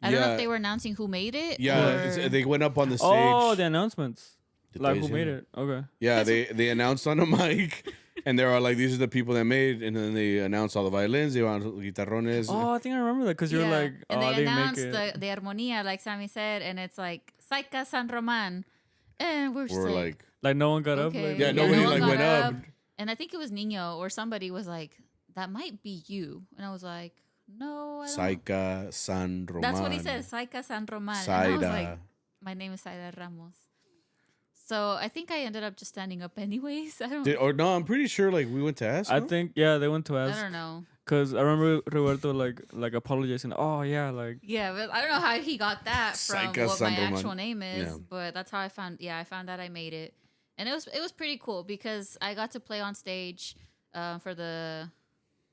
I don't know Yeah. if they were announcing who made it. Yeah, or... they went up on the stage. Oh, the announcements. Te Like estoy who made diciendo. it? Okay. Yeah, they announced on a mic, and they were like, "These are the people that made," and then they announced all the violins, they announced guitarrones. Oh, I think I remember that because you were like, and oh, I they didn't make announced it. the armonía, like Sammy said, and it's like Saica San Roman, and we're just We're like, Like no one got up. okay. Like, yeah, no nobody one like got went up. and I think it was Nino or somebody was like, that might be you, and I was like, no, I don't. Saica San Roman. That's what he said, Saica San Roman, and I was like, Zayra. my name is Zayra Ramos. So I think I ended up just standing up anyways. I don't. Or no, I'm pretty sure like we went to ask. I no? think they went to I ask don't know. because I remember Roberto like apologizing. Oh yeah, like Yeah, but I don't know how he got that from Saica what San my Roman. actual name is, Yeah. but that's how I found. Yeah, I found out I made it, and it was pretty cool because I got to play on stage for the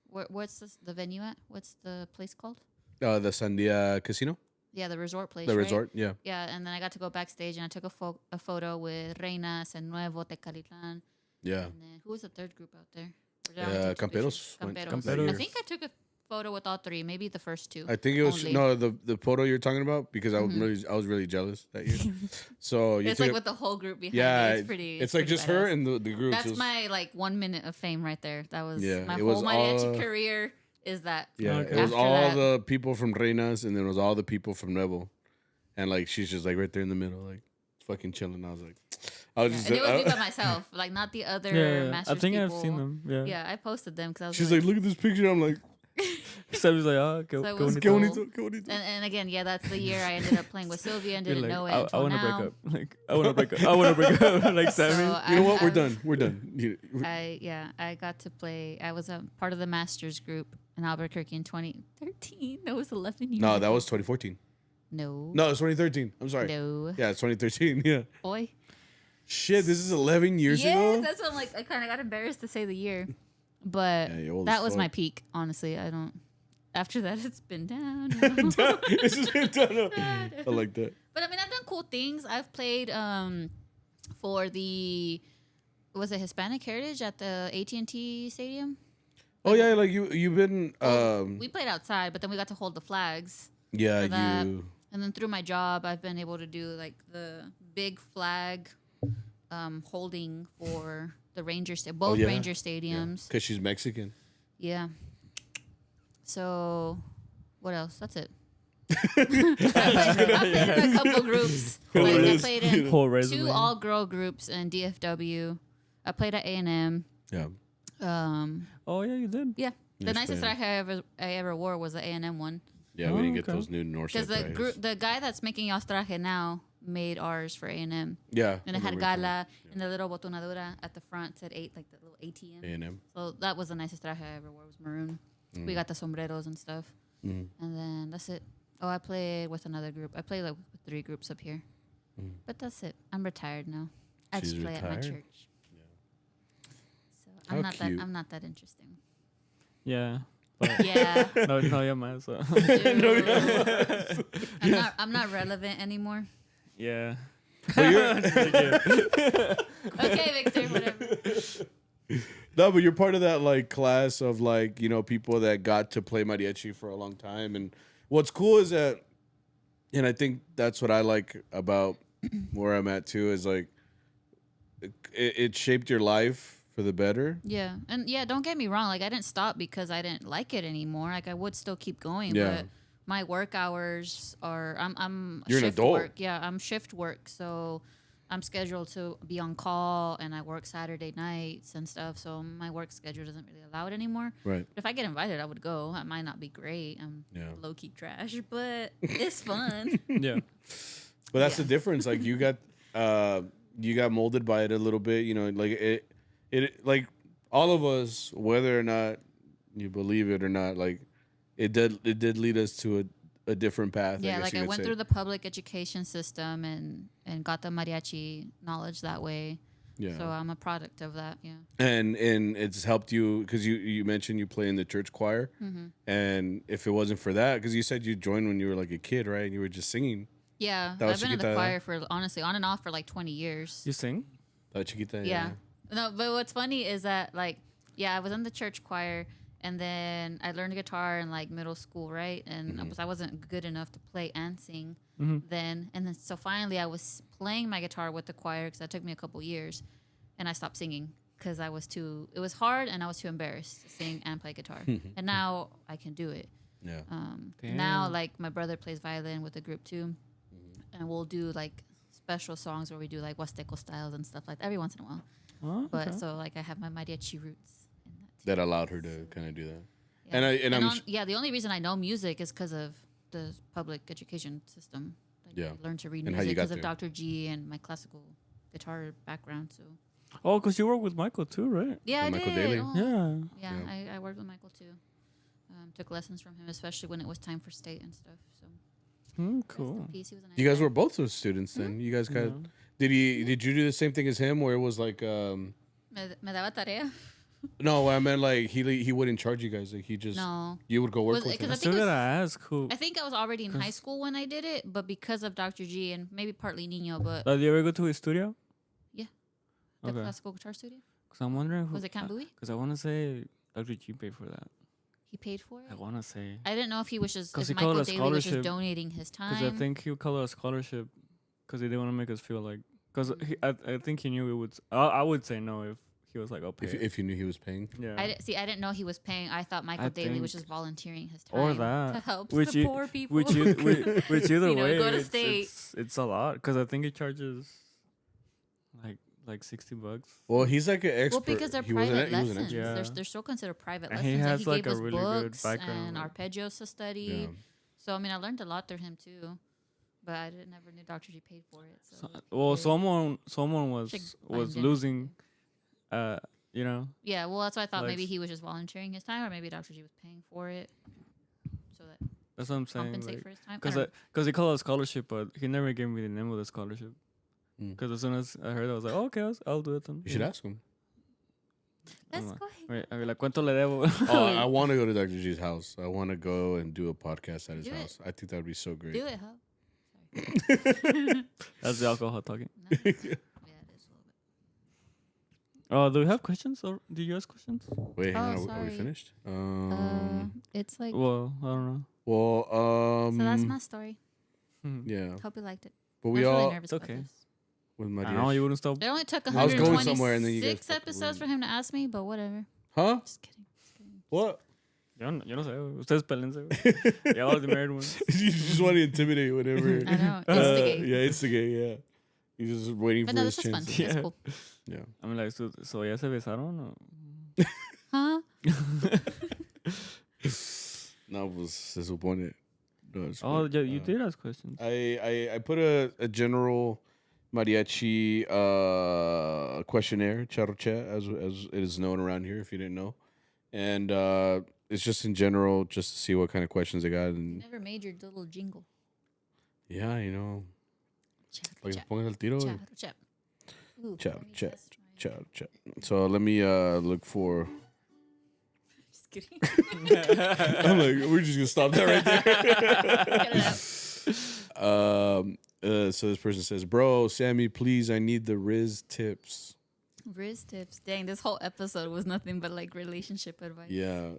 what's the venue at? What's the place called? The Sandia Casino, Yeah, the resort place. the right? resort. Yeah, Yeah, and then I got to go backstage and I took a photo with Reinas and Nuevo Tecalitlán. yeah. And then who was the third group out there? Or did I only take two Camperos pictures? went Camperos. that year. I think I took a photo with all three, maybe the first two. I think it was only. no the photo you're talking about because I was really jealous that year. So you It's took like it- with the whole group behind yeah, it. It's pretty. It's like pretty just her badass. and the group. That's my like 1 minute of fame right there. That was Yeah, my it whole was mariachi all- career. Is that Yeah, Okay. it was After all that- the people from Reinas, and then it was all the people from Nuevo, and like she's just like right there in the middle, like fucking chilling. I was like, I was Yeah, just. and it was me by myself, like not the other yeah. masters I think people. I've seen them. Yeah. Yeah, I posted them because I was. She's like, look at this picture. I'm like, So he's like, oh, So it go was bonito. que cool. bonito, que bonito. and again, yeah, that's the year I ended up playing with Sylvia and You're didn't like, know it I until want to now. break up. Like, I want to break up. I want to break up. Like Sammy. So You know what? We're I've- done. We're done. I got to play. I was a part of the masters group in Albuquerque in 2013. That was 11 years. No, that ago. was 2014. No. No, it's 2013. I'm sorry. No. Yeah, it's 2013. Yeah. Boy. Shit, this is 11 years Yes, ago. that's what I'm like. I kind of got embarrassed to say the year, but Yeah, you're old that as was fuck. my peak. Honestly, I don't. After that, it's been down. It's just been done. I like that. But I mean, I've done cool things. I've played for the was it Hispanic Heritage at the AT&T Stadium. Oh yeah, like you've been We played outside, but then we got to hold the flags. yeah, for that. you And then through my job, I've been able to do like the big flag holding for the both yeah. Ranger stadiums. because she's Mexican. Yeah. So, what else? That's it. I played in a couple groups. Like I played in Whole resume. 2 all-girl groups in DFW. I played at A&M. Yeah. Oh yeah, you did. Yeah. The Yes, nicest ma'am. I ever wore was the A&M one. Yeah, we Oh, didn't get okay. those new North Because Side prices. the guy that's making y'all's traje now made ours for A&M. Yeah. And it had gala and the little botonadura at the front said 8, like the little ATM. A&M. So that was the nicest traje I ever wore. Was maroon. We got the sombreros and stuff. Mhm. And then that's it. Oh, I played with another group. I played like with 3 groups up here. But that's it. I'm retired now. I She's just play at my retired? church. So How I'm not cute. that I'm not that interesting. Yeah. But Yeah. no, yeah, man. So Dude. I'm not relevant anymore. yeah. But you're, Okay, Victor, whatever. no, but you're part of that like class of like, you know, people that got to play mariachi for a long time. And what's cool is that, and I think that's what I like about where I'm at too, is like it shaped your life for the better. Yeah. And yeah, don't get me wrong, like I didn't stop because I didn't like it anymore. Like I would still keep going, Yeah. but my work hours are I'm You're an shift adult. work. Yeah, I'm shift work. So I'm scheduled to be on call and I work Saturday nights and stuff. So my work schedule doesn't really allow it anymore. Right. But if I get invited, I would go. It might not be great. I'm Yeah. low key trash, but it's fun. Yeah. But that's Yeah. the difference. Like you got molded by it a little bit, you know, like it like all of us, whether or not you believe it or not, like it did lead us to a different path. Yeah, guess like you I could went say. through the public education system and got the mariachi knowledge that way. Yeah. So I'm a product of that. Yeah. And it's helped you because you mentioned you play in the church choir, and if it wasn't for that, because you said you joined when you were like a kid, right? And you were just singing. Yeah, That I've was been in the Chiquita. choir for honestly on and off for like 20 years. You sing? La chiquita. Yeah. No, but what's funny is that like, yeah, I was in the church choir, and then I learned guitar in like middle school, right? And I wasn't good enough to play and sing then, and then so finally I was playing my guitar with the choir because that took me a couple years, and I stopped singing because it was hard and I was too embarrassed to sing and play guitar, and now I can do it. Yeah. Now like my brother plays violin with the group too, and we'll do like special songs where we do like Huasteco styles and stuff like that every once in a while. Oh, But okay. so like I have my mariachi roots in that too. That allowed her to kind of do that. Yeah. I'm The only reason I know music is because of the public education system. Like, Yeah. I learned to read And how you music got because of there. Dr. G and my classical guitar background. So Oh, because you work with Michael too, right? yeah, I Michael did. Daly? Oh. Yeah. Yeah, Yeah. I worked with Michael too. Took lessons from him, especially when it was time for state and stuff. So rest Cool. in peace. He was a nice you guys guy. were both those students then. You guys got. Did you do the same thing as him, where it was like Me daba tarea. no, I meant like he wouldn't charge you guys, like he just No. you would go work Was it- with 'cause him. I I still think it gotta was- ask who. I think I was already in high school when I did it, but because of Dr. G and maybe partly Nino, but Did you ever go to his studio? the Okay. classical guitar studio. Because I'm wondering who. Was it Camboui? Because I want to say Dr. G paid for that. He paid for it. I want to say. I didn't know if he was just 'Cause if he called Michael it a Daly was just scholarship. donating his Because time. I think he would call it a scholarship. Because he didn't want to make us feel like. Because I think he knew it would. I would say no if he was like, I'll pay. If you knew he was paying. yeah. I didn't know he was paying. I thought Michael Daly was think- just volunteering his time or that. to help Which the you- poor people. Which either You know, way, go to state. it's a lot. Because I think he charges like $60. Well, he's like an expert. well, because they're He was an- private he was an lessons. expert. Yeah. They're still considered private And he lessons. has, he like, gave a us really good books background, and like- arpeggios to study. Yeah. So I mean, I learned a lot through him too. But I never knew Dr. G paid for it. So Well, he- someone was Should find him. losing. You know. Yeah, well, that's why I thought Like- maybe he was just volunteering his time, or maybe Dr. G was paying for it, so that That's what I'm saying. compensate for his time. I don't know. Because he called it a scholarship, but he never gave me the name of the scholarship. Mm. Because as soon as I heard it, I was like, oh, okay, I'll do it then. You should ask him. Let's I'm go ahead. I mean, like, ¿cuánto le debo? Oh, I want to go to Dr. G's house. I want to go and do a podcast at his Do it. house. I think that would be so great. Do it, huh? That's the alcohol talking. No. Yeah, it is a little bit. Oh, do we have questions? Or do you ask questions? Wait, hang Oh, on. Are we sorry. finished? It's like Well, I don't know. Well, so. That's my story. yeah. Hope you liked it. But I we was all really nervous It's about okay. this. with my I know you wouldn't stop. It only took I was going 126 somewhere and then you guys fucking episodes for ruined him to ask me, but whatever. Huh? Just kidding. Just kidding. What? Yo no sé. Ustedes pélense. güey. Y'all are the married ones. You just want to intimidate whenever. I know. Instigate. Yeah, instigate. Yeah. He's just waiting But for no, his this is fun. chance. It's Yeah. cool. Yeah. I mean, like, so ya se besaron? Or? Huh? No, pues se supone. No, it's Oh, fine. yeah, you did ask questions. I put a general mariachi questionnaire, charro chat, as it is known around here. If you didn't know, and it's just in general, just to see what kind of questions they got, and Never made your little jingle. yeah, you know, Chat, like chat, pongas el tiro, chat, chat. Ooh, Chat, let me chat, test my- chat. So let me look for. Just kidding. I'm like, we're just gonna stop that right there. Get it out. So this person says, "Bro, Sammy, please, I need the Riz tips." Riz tips. Dang, this whole episode was nothing but like relationship advice. Yeah.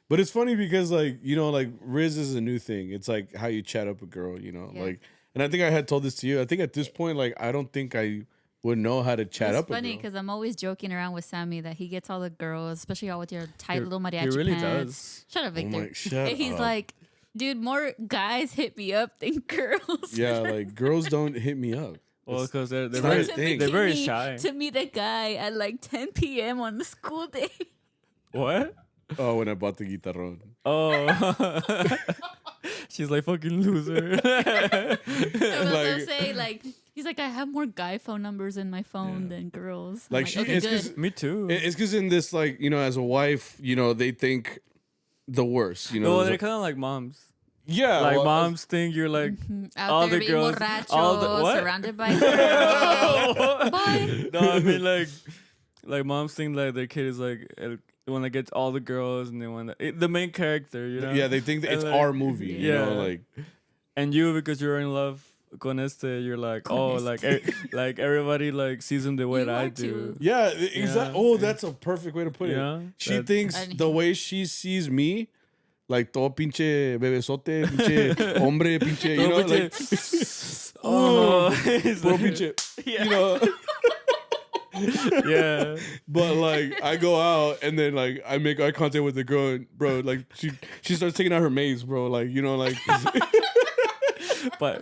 But it's funny because like, you know, like Riz is a new thing. It's like how you chat up a girl, you know, Yeah. like, and I think I had told this to you. I think at this point, like, I don't think I would know how to chat It's up funny a girl. because I'm always joking around with Sammy that he gets all the girls, especially all with your tight He- little he mariachi really pants. does. Shut up, Oh Victor. my, shut And he's up. like, dude, more guys hit me up than girls. Yeah, like girls don't hit me up. Well, because they're not very a thing. they're very me shy. to meet a guy at like 10 p.m. on the school day. What? Oh, when I bought the guitarron. Oh. She's like, fucking loser. That's what I'm Like- saying. Like, he's like, I have more guy phone numbers in my phone than girls. I'm Like, she okay, it's good. 'cause- Me too. It's because in this, like, you know, as a wife, you know, they think the worst. You know, No, there's they're a- kind of like moms. yeah, Like well, moms think you're like Out all there the being girls- borracho, all the- what? surrounded by girls. Bye. No, I mean like moms think like their kid is like the one that gets all the girls and they want the main character, you know. Yeah, they think that And, it's like, our movie. You know, yeah. like And you, because you're in love, con este, you're like, oh, like like everybody like sees him the way You that I are do. too. Yeah, exactly. Oh, that's a perfect way to put it. Yeah, She that- thinks And the he- way she sees me, like todo pinche bebesote, pinche hombre, pinche, you know, like oh, bro, pinche, you know. yeah. But like I go out and then like I make eye contact with the girl and bro, like she starts taking out her mace, bro, like you know, like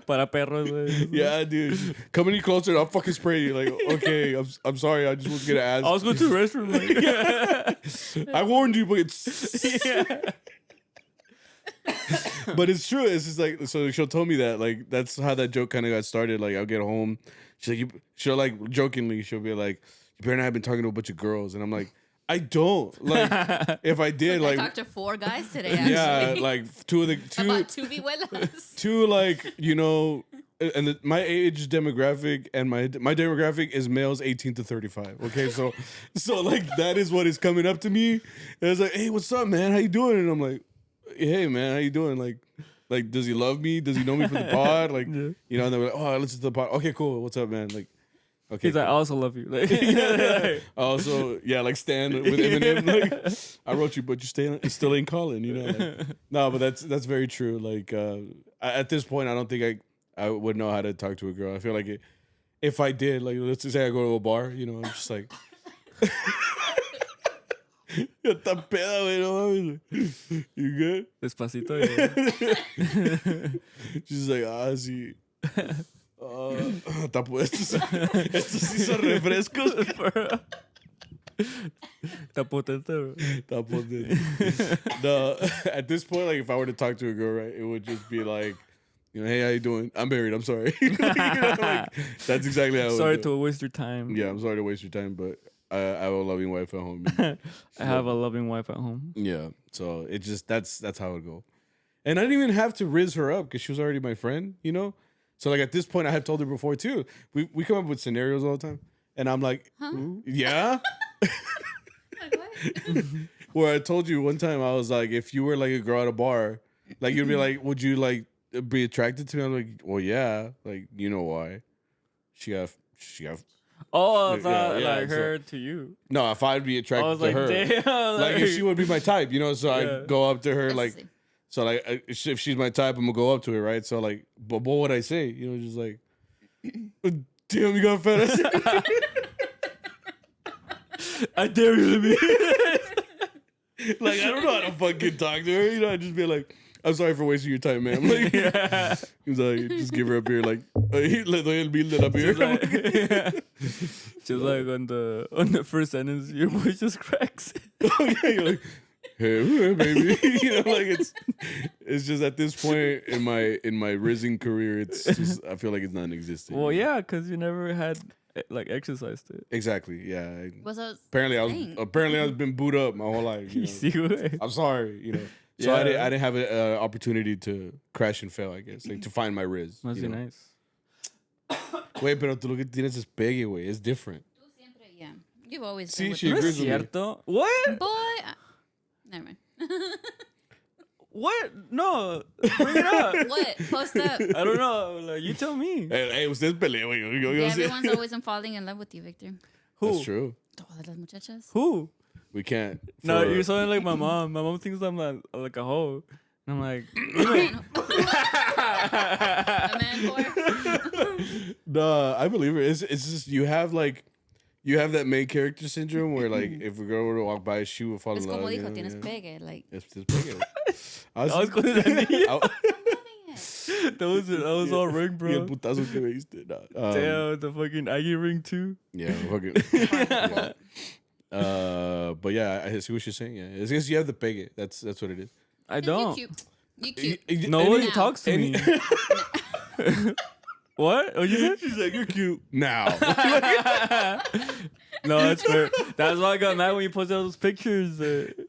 Para perros. güey. yeah, dude, come any closer, I'll fucking spray you. Like okay, I'm sorry, I just was gonna ask. I was going to the restroom. Like, I warned you, but it's yeah. but it's true. It's just like so. She'll tell me that like that's how that joke kind of got started. Like I'll get home, she'll like jokingly she'll be like, "Your parent and I have been talking to a bunch of girls," and I'm like, "I don't like if I did I like talked to 4 guys today. Actually. yeah like two About 2 bihuelas. two like you know." And my age demographic and my demographic is males 18 to 35. Okay, so like that is what is coming up to me. And it's like, hey, what's up, man? How you doing? And I'm like, hey, man, how you doing? Like, does he love me? Does he know me from the pod? Like, Yeah. you know, and they're like, oh, I listen to the pod. Okay, cool. What's up, man? Like, okay. He's like, I cool. also love you. Like, Also, yeah, like Stan with Eminem. Like, I wrote you, but you still ain't calling. You know, like, no, but that's very true. Like, at this point, I don't think I would know how to talk to a girl. I feel like if I did, like, let's just say I go to a bar, you know, I'm just like, ya está peda, güey, no mames. You good? Despacito. Yeah. She's like, sí. Estos sí son refrescos. Está potente, bro. Está potente. No, at this point, like, if I were to talk to a girl, right, it would just be like, you know, hey, how you doing? I'm married. I'm sorry. You know, like, that's exactly how I would Sorry do it. to waste your time. Yeah, I'm sorry to waste your time, but I have a loving wife at home. I have a loving wife at home. Yeah, so it just that's how it go. And I didn't even have to riz her up because she was already my friend, you know. So like at this point, I have told her before too. We come up with scenarios all the time, and I'm like, yeah. Like, what? Where I told you one time, I was like, if you were like a girl at a bar, like you'd be like, would you like be attracted to me? I'm like, well, yeah. Like, you know why? She got. Oh, I Yeah, thought yeah, like so- her to you. No, if I'd be I attracted was to like, her, damn. like if she would be my type, you know. So Yeah. I go up to her, Let's like, see. so like if she's my type, I'm gonna go up to her, right? So like, but what would I say? You know, just like, damn, you got fat ass. I dare you to be. Like I don't know how to fucking talk to her. You know, I just be like, I'm sorry for wasting your time, man. Like, Yeah. he's like, just give her a beer, like, le doy el bill de la beer. She was like on the first sentence, your voice just cracks. Okay, you're like, hey, baby. You know, like it's just at this point in my rizzing career, it's just I feel like it's non-existent. Well, yeah, because you never had like exercised it. Exactly. Yeah. What's up? Apparently Dang. I was been booed up my whole life. You You know? see what? I'm sorry. You know. So Yeah. I didn't have an opportunity to crash and fail. I guess like to find my riz. Must you be know? nice. Wait, pero tú lo que tienes es pegue, güey. It's different. Tú siempre, yeah. You've always Sí, been with she No agrees es with me. cierto. What? Boy, never mind. What? No. Bring it up. What? Post up. I don't know. Like, you tell me. Hey, ustedes pelean, güey. Yo Yeah, sé. everyone's always been falling in love with you, Victor. Who? That's true. Todas las muchachas. Who? We can't. No, for- you're sounding like my mom. My mom thinks I'm like a hoe. And I'm like, A man whore. Nah, I believe it. It's just you have that main character syndrome where like if a girl were to walk by, she would fall Es in como love. dijo, You know? tienes Yeah. pegue. Like, It's pegue. I I was con la niña. That was all ring, Y bro. el putazo que me diste. Nah. Damn, the fucking Aggie ring too. Yeah, fucking. But yeah, I see what you're saying. Yeah, it's just you have the pegue. That's what it is. I you don't. cute. You cute. Nobody Now. talks to me. What? Oh, you said? She's like, you're cute now. No, that's fair. That's why I got mad when you posted all those pictures.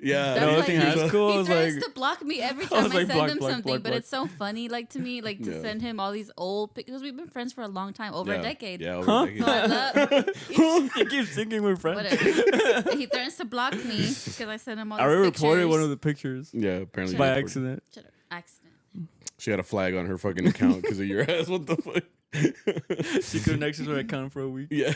Yeah, That's no, I like think he- high school. I He was tries like, to block me every I time was I like, send block, him block, something, block, but block. it's so funny, like to me, like to Yeah. send him all these old because we've been friends for a long time, over a decade. Yeah, over Huh? a decade. So I love, he keeps thinking we're friends. whatever. He threatens to block me because I send him all I these already reported pictures. one of the pictures Yeah, apparently by you reported. accident. Shut up. Accident. She had a flag on her fucking account because of your ass. What the fuck? She connects her account for a week. Yeah.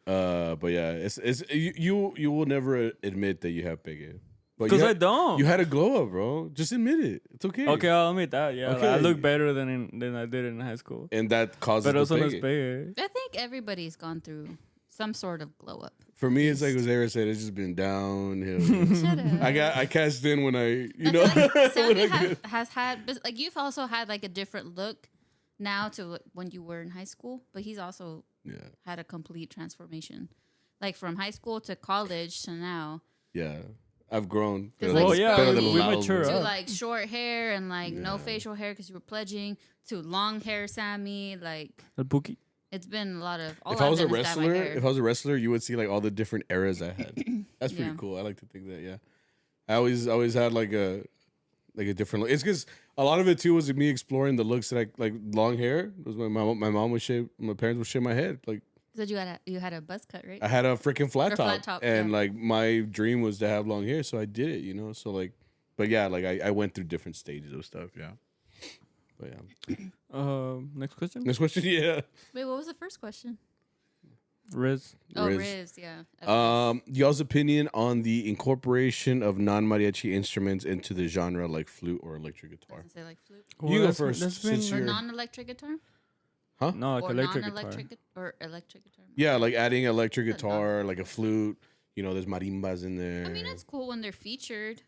But yeah, it's you will never admit that you have big hair. Because I don't. You had a glow up, bro. Just admit it. It's okay. Okay, I'll admit that. Yeah, Okay. I look better than I did in high school. And that causes But also the no big. pegue. I think everybody's gone through some sort of glow up. For me, it's like Zayra said. It's just been downhill. Shut up. I cashed in when I I feel like Sammy when I has had, but like you've also had like a different look now to when you were in high school, but he's also had a complete transformation, like from high school to college to now. Yeah, I've grown. It's like Better than we Lalo, mature bro. To up. like short hair and like no facial hair because you were pledging, to long hair Sammy. Like El Puki. it's been a lot of. All If I I've was a done is dye my wrestler, hair. you would see like all the different eras I had. That's pretty Yeah. cool. I like to think that. Yeah, I always had like a different look. It's because a lot of it too was me exploring the looks that I like. Long hair was my mom would shave. My parents would shave my head. Like You said you had a buzz cut, right? I had a freaking flat Or top, flat top, and yeah. like my dream was to have long hair, so I did it. You know, so like, but yeah, like I went through different stages of stuff. Yeah, but yeah. Next question. Next question. Yeah. Wait, what was the first question? Riz. Oh, Riz. Riz, yeah. Y'all's opinion on the incorporation of non-mariachi instruments into the genre, like flute or electric guitar. Doesn't say like flute You go first, since or you're non-electric guitar, No, like or electric non-electric guitar. or electric guitar. yeah, like adding electric guitar, like a flute. You know, there's marimbas in there. I mean, it's cool when they're featured.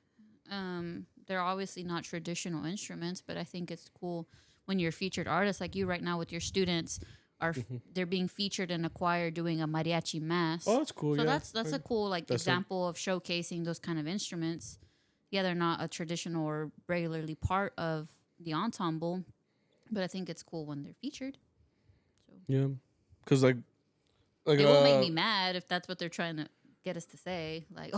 They're obviously not traditional instruments, but I think it's cool when you're a featured artist like you right now with your students. They're being featured in a choir doing a mariachi mass. Oh, that's cool. So yeah. that's a cool example of showcasing those kind of instruments. Yeah, they're not a traditional or regularly part of the ensemble, but I think it's cool when they're featured. So Yeah, because like it will make me mad if that's what they're trying to get us to say. Like,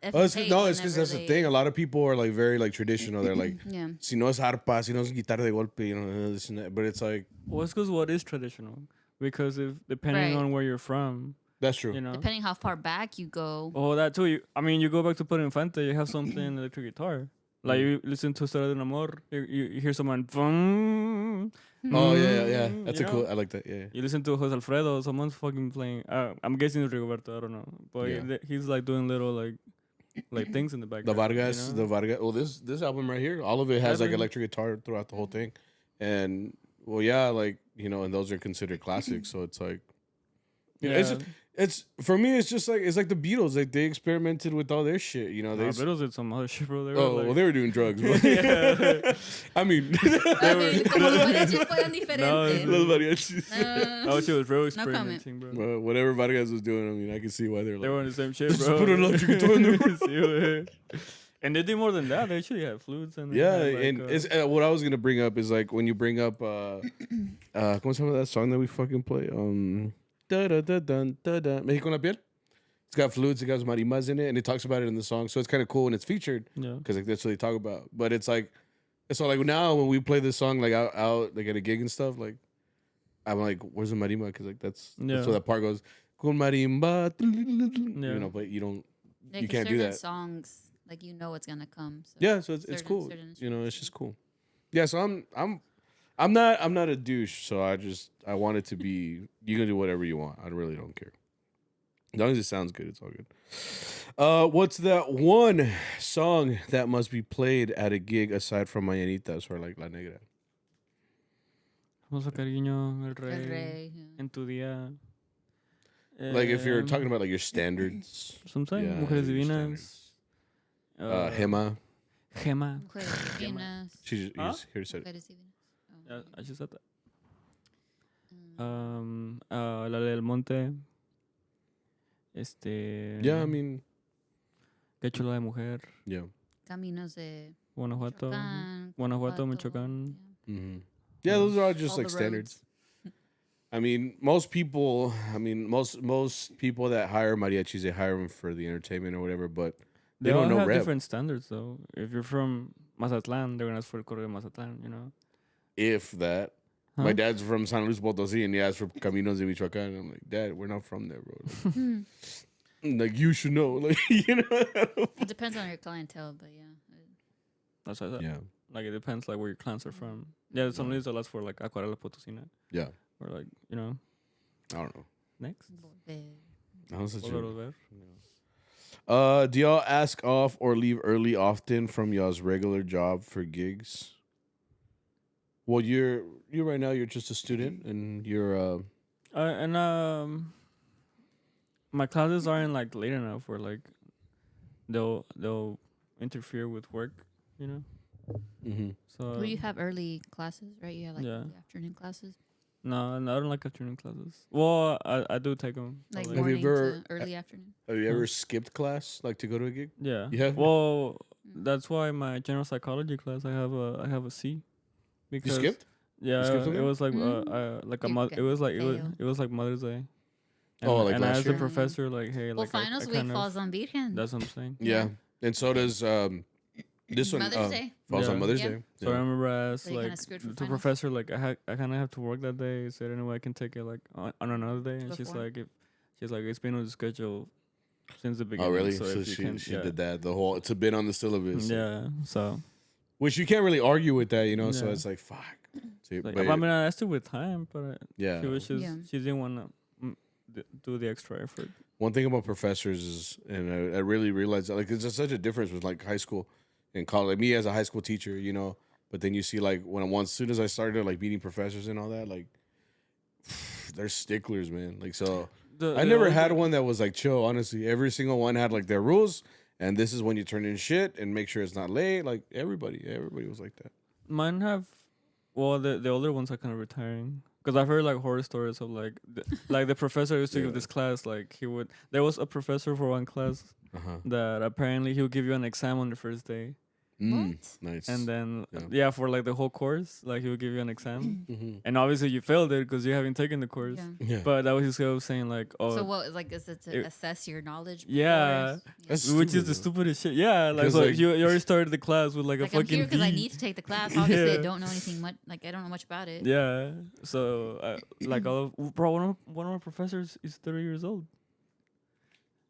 it's because that's the thing. A lot of people are like very like traditional. They're like, Yeah. si no es harpa, si no es guitarra de golpe, you know, this and that. But it's like Well, it's because what is traditional? Because if depending Right. on where you're from, that's true. you know. Depending how far back you go. Oh, that too. You go back to Pedro Infante, you have something electric guitar. Like you listen to Historia de un Amor, you hear someone. Oh yeah. That's you a cool. know? I like that. Yeah. You listen to Jose Alfredo, someone's fucking playing. I'm guessing it's Rigoberto, I don't know, but Yeah. he's like doing little like things in the The background. Vargas, you know? the Vargas. Well, this album right here, all of it has like Everything. electric guitar throughout the whole thing, and well, yeah, like you know, and those are considered classics. So it's like, Yeah. it's for me, it's just like it's like the Beatles. Like they experimented with all their shit. You know, they. Beatles did some other shit, bro. They were well, they were doing drugs. But Yeah. I mean, Como los mariachis fueran diferentes. los mariachis. Oh, she was real No comment. experimenting, bro. Well, whatever Vargas was doing, I mean, I can see why they're They like. were on the same shit, Just bro. put an electric guitar in there, bro. Sí, güey. And they did more than that. They actually had flutes and they Yeah, had, like, and it's what I was gonna bring up is like when you bring up ¿cómo se llama that song that we fucking play? Da da da dun da da. México en la piel. It's got flutes, it got marimbas in it, and it talks about it in the song. So it's kind of cool when it's featured yeah. because like that's what they talk about. But it's like, so like now when we play this song like out like at a gig and stuff, like I'm like, where's the marimba? Because like that's Yeah. so that part goes con marimba, Yeah. you know, but you don't. Like You can't do certain that. songs, like you know what's gonna come. So Yeah, so it's certain- cool. certain You know, instruments, it's just cool. Yeah, so I'm not a douche, so I want it to be you can do whatever you want. I really don't care. As long as it sounds good, it's all good. What's that one song that must be played at a gig aside from Mañanitas or like La Negra? Famoso cariño, el El rey, Rey, yeah. en tu día. Like if you're talking about like your standards. Sometimes Yeah, Mujeres your Divinas. Gema. Gema. Mujeres Divinas. She's Huh? here said it. Mujeres Divinas. Oh. Yeah, I just said that. La Ley del Monte. Yeah, I mean, Qué chula de mujer. yeah. Caminos de Guanajuato. Michoacán, Guanajuato, Michoacán. yeah. Mm-hmm. Yeah, those are all just All like the standards. roads. I mean, most people that hire mariachis, they hire them for the entertainment or whatever, but they They all don't know have rep. different standards, though. If you're from Mazatlan, they're gonna ask for el correo de Mazatlan, you know. If that. Huh? My dad's from San Luis Potosí, and he asked for Caminos de Michoacán. I'm like, Dad, we're not from there, bro. Like, you should know. Like, you know? It depends on your clientele, but yeah. That's what I said. Yeah. Like it depends like where your clans are from. Yeah, some leagues are less for like Acuarela Potosina. Yeah. Or like, you know. I don't know. Next. Do y'all ask off or leave early often from y'all's regular job for gigs? Well, you right now you're just a student and you're my classes aren't like late enough where like they'll interfere with work, you know. mm-hmm. So Well, you have early classes, right? You have like Yeah. early afternoon classes, no, I don't like afternoon classes. Well, I do take them. like Have you morning ever- to early afternoon. Have you ever skipped class like to go to a gig? Yeah. You have? Well, that's why my general psychology class I have a C. You Because skipped? Yeah, skipped it something? was like Mm. like a You month. It was like failed. it was like Mother's Day. And, Oh, like and last as year? a professor, like, hey, Well, like I finals week kind of, falls on Virgen. that's what I'm saying. Yeah. And so does this one Mother's Day. falls on Yeah. Mother's Yeah. Day. So I remember I asked So you kinda like screwed for the finals? professor like I kind of have to work that day. He said anyway I can take it like on another day, and she's Before? like it's been on the schedule since the beginning. Oh, really? So, So if you she can, she yeah. did that. The whole it's a bit on the syllabus. Yeah. So Which you can't really argue with that, you know. So Yeah. it's like fuck. So, like, but I mean I asked her with time, but yeah. she was just Yeah. she didn't want to do the extra effort. One thing about professors is, and I really realized that, like, there's just such a difference with like high school and college. Like, me as a high school teacher, you know, but then you see like as soon as I started like meeting professors and all that, like, they're sticklers, man. Like, so I never had one that was like chill. Honestly, every single one had like their rules, and this is when you turn in shit and make sure it's not late. Like everybody was like that. Mine have, well, the older ones are kind of retiring. Because I've heard like horror stories of like the professor used to give this class, like there was a professor for one class that apparently he would give you an exam on the first day. What? Nice. And then Yeah. for like the whole course, like he would give you an exam. Mhm. And obviously you failed it because you haven't taken the course. Yeah. Yeah. But that was his way of saying like, oh, So what? Like, is it to it- assess your knowledge? Yeah. That's which is stupid, the though. stupidest shit. Yeah, like, 'Cause, so like- you already started the class with like a Like, I'm fucking here because I B. need to take the class. Obviously, I Yeah. don't know anything much. Like, I don't know much about it. Yeah. So like one of my professors is 30 years old.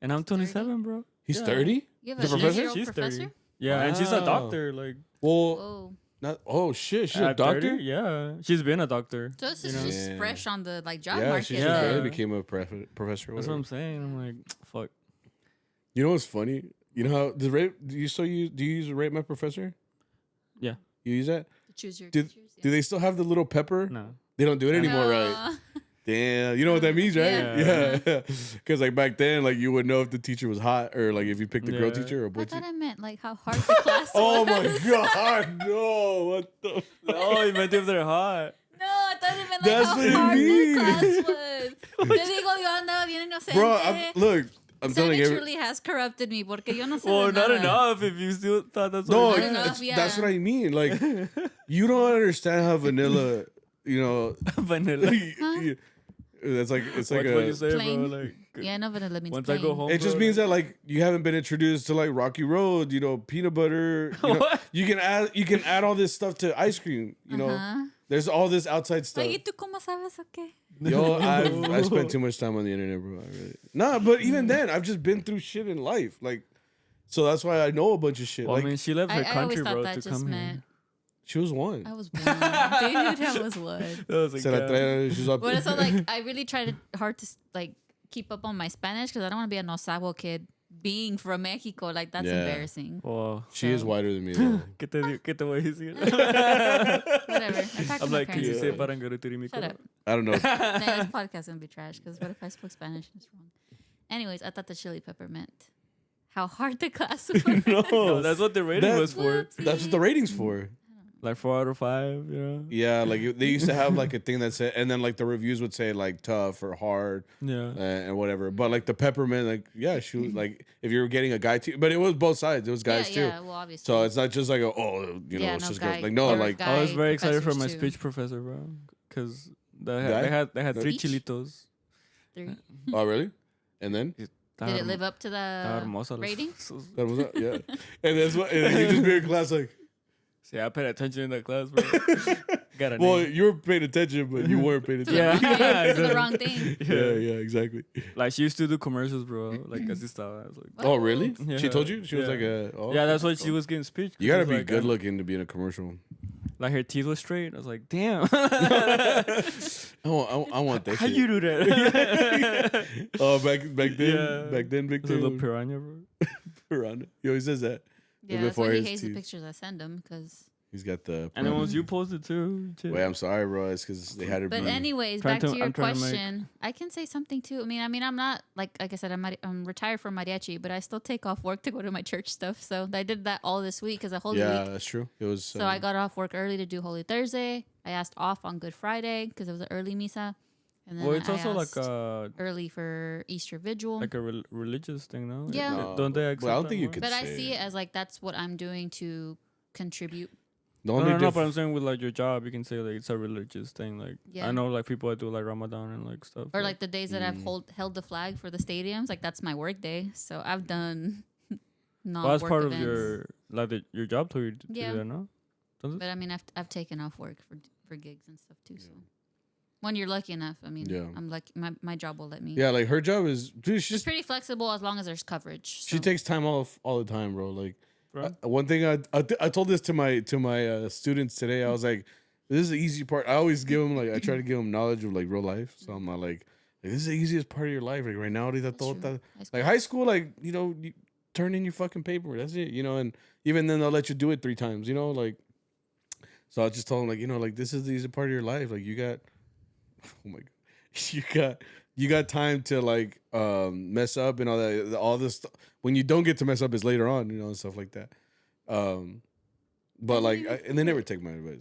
And I'm 27, bro. He's Yeah. 30. You have The a professor? 30-year-old She's 30. professor? Yeah, and she's a Wow. doctor. Like, Well, Whoa. not. Oh shit, she's a at 30? doctor. Yeah, she's been a doctor. So this you is know? just Yeah. fresh on the like job Yeah, market. she Yeah. just then. barely became a professor. or That's what whatever. I'm saying. I'm like, fuck. You know what's funny? You know how do you use rate my professor? Yeah. You use that? To choose your Do teachers. do they still have the little pepper? No. They don't do it anymore, No. right? Damn, you know what that means, right? Yeah. Yeah. Because like back then, like you would know if the teacher was hot or like if you picked a girl Yeah. teacher or a boy I thought teacher. I meant like how hard the class Oh was. my god, no! What the? Oh, you meant if they're hot. No, I thought it meant like That's how what it hard the means. class was. Te digo, yo andaba bien inocente. Bro, look, I'm telling Sammy you. truly has corrupted me porque yo no sé Well, de not nada. enough if you still thought that's No, what Not it enough, meant. that's yeah. what I mean. Like, you don't understand how vanilla, you know. Vanilla. That's like it's like What a. you say, Plain. bro? Like, Yeah, no vanilla means once plain. I go home, It just bro, means like, that like you haven't been introduced to like Rocky Road, you know, peanut butter. You, know, What? you can add all this stuff to ice cream. You know, Uh-huh. there's all this outside stuff. Like, ¿y tú cómo sabes o qué? Yo, I spent too much time on the internet, bro. I really. Nah, but even then, I've just been through shit in life, like. So that's why I know a bunch of shit. Well, like I mean, she left her I always country, thought bro, that to just come meant here. she was one. I was one. Dude, I was one. That was like, Se la God. trae, she's up. But so like I really tried hard to like keep up on my Spanish because I don't want to be a no sabo kid being from Mexico. Like that's Yeah. embarrassing. Wow. She is So- whiter than me. Though. ¿Qué te voy a decir? Whatever. I talked to I'm my like, can parents. you say about it. parangarutirimico? Shut up. I don't know. Nah, this podcast gonna be trash because what if I spoke Spanish and it's wrong? Anyways, I thought the chili pepper meant how hard the class was. No, that's what the rating That- was for. That's what the ratings for. Like 4 out of 5, you know? Yeah, like they used to have like a thing that said, and then like the reviews would say like tough or hard Yeah. and whatever. But like the peppermint, like yeah, she was like if you were getting a guy too, but it was both sides. It was guys too. Yeah, well, obviously. So it's not just like a, oh, you know, Yeah, it's no just guy- girls. Like no, there were like guy- I was very excited for my professors too. speech professor, bro. Because Guy? they had 3 Speech? chilitos. Three. oh really? And then Did it live up to the rating? that was it. Yeah, and that's what and then you just be in class like See, I paid attention in that class, bro. Got a Well, name. you were paying attention, but you weren't paying attention. Yeah. To the wrong thing. Yeah, exactly. Like she used to do commercials, bro. Like así estaba. I was like, Oh, really? Yeah. She told you? She was Yeah. like a... Oh, yeah, that's okay, why she cool. was getting speech. You gotta She be was like, good looking to be in a commercial. Like her teeth was straight. I was like, damn. I want that How shit. you do that? Oh, back then? Yeah. Back then, big It's a little dude. piranha, bro. Piranha. He always says that. Yeah, that's Before why he his hates the teeth. pictures I send him because. He's got the... And then once you posted too. shit. Wait, I'm sorry, bro. It's because they had to But be... anyways, Trying back to to- your I'm trying to make- question. I can say something too. I mean, I'm not like I said, I'm retired from mariachi, but I still take off work to go to my church stuff. So I did that all this week because a Holy Yeah, Week. that's true. It was... So I got off work early to do Holy Thursday. I asked off on Good Friday because it was an early misa, and then Well, it's I also like asked early for Easter Vigil. a religious thing, no? Like, Yeah. No, don't they but accept I don't that think you more? could But I say see it. it as like that's what I'm doing to contribute. The No, only but I'm saying with like your job, you can say like it's a religious thing. Like Yeah. I know like people that do like Ramadan and like stuff. Or like the days that I've Mm. held the flag for the stadiums, like that's my work day. So I've done non well, that's work part events. of your like your job told you to Yeah. do that, no? Does it? But I mean, I've taken off work for gigs and stuff too. So when you're lucky enough, I mean, Yeah. I'm lucky. My job will let me. Yeah, like her job is... Dude, It's she's pretty flexible as long as there's coverage. She so. takes time off all the time, bro. Like Bro. one thing I told this to my students today. I was like, this is the easy part. I always give them I try to give them knowledge of like real life. So I'm not like this is the easiest part of your life. Like right now, That's true. high school, like you turn in your fucking paper. That's it, and even then they'll let you do it 3 times. Like. So I just told them like this is the easy part of your life. Like you got, oh my god, you got time to like mess up and all this when you don't get to mess up is later on, and stuff like that. But like and they never take my advice.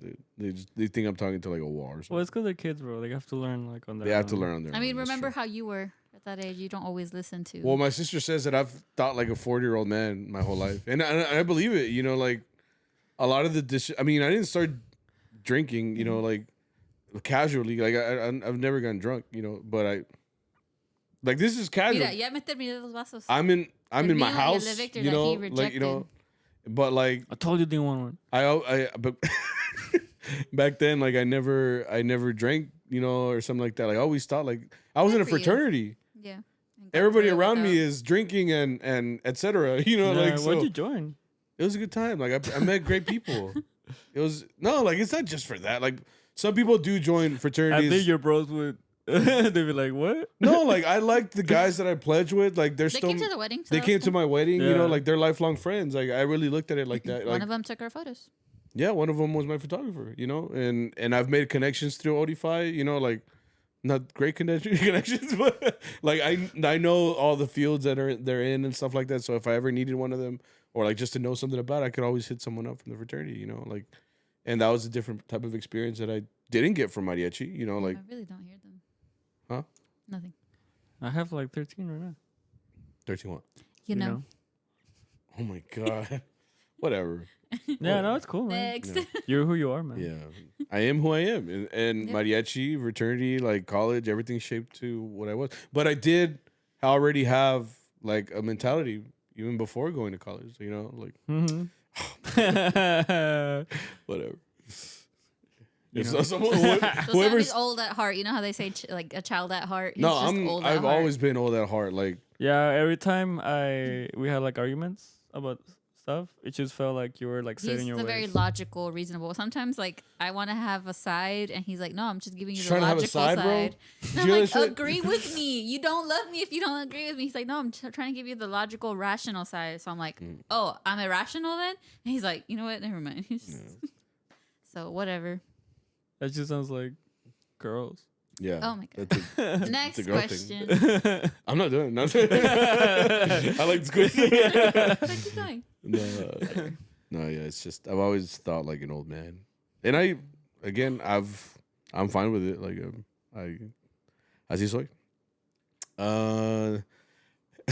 They think I'm talking to like a wall or something. Well, it's because they're kids, bro. They have to learn like on their They have to own. learn on their I mean, own, that's remember true. how you were at that age? You don't always listen to. Well, my sister says that I've thought like a 40-year-old man my whole life, and I believe it. Like a lot of the dishes. I mean, I didn't start drinking, like casually. Like I've never gotten drunk, but I like this is casual. Mira, ya me terminé los vasos. I'm in El my mío y el house, de Victor that he rejected. but like I told you didn't want one. but back then, like I never drank, or something like that. Like I always thought like I was Good in a for you. fraternity. Yeah. And got Everybody through it around me without- is drinking and etc. Nah, like why'd so you join? it was a good time. Like I met great people. It was like it's not just for that. Like some people do join I fraternities. think your bros would. They'd be like, "What?" No, like I like the guys that I pledge with. Like they're They still came to the wedding. So they that came was to cool. my wedding. Yeah. Like they're lifelong friends. Like I really looked at it like that. One Like of them took our photos. yeah, one of them was my photographer. And I've made connections through Odify. Like not great connections, but like I know all the fields that they're in and stuff like that. So if I ever needed one of them or like just to know something about it, I could always hit someone up from the fraternity. Like, and that was a different type of experience that I didn't get from mariachi. Like I really don't hear them. Huh? Nothing. I have like 13 right now. 13 what? You know. Oh my god. Whatever. Yeah, no, it's cool, man. Next. Yeah. You're who you are, man. Yeah, I am who I am, and Yeah. mariachi, fraternity, like college, everything shaped to what I was. But I did already have like a mentality even before going to college. Like Mm-hmm. whatever. You If know. someone, So whoever's Sammy's old at heart. You know how they say like a child at heart. He's no, just old at I've heart. always been old at heart. Like Yeah, every time we had like arguments about stuff, it just felt like you were like He's setting your the very ways. logical, reasonable. Sometimes like I want to have a side, and he's like, "No, I'm just giving you She's the trying to have a logical side, bro? side." Did And you I'm hear like, that shit? "Agree with me. You don't love me if you don't agree with me." He's like, "No, I'm trying to give you the logical, rational side." So I'm like, "Oh, I'm irrational then?" And he's like, "You know what? Never mind." So whatever. That just sounds like girls. yeah. Oh my God. That's Next a girl thing. question. I'm not doing it. I like this question. Keep going. No, yeah, it's just I've always thought like an old man, and I'm fine with it. Like así soy.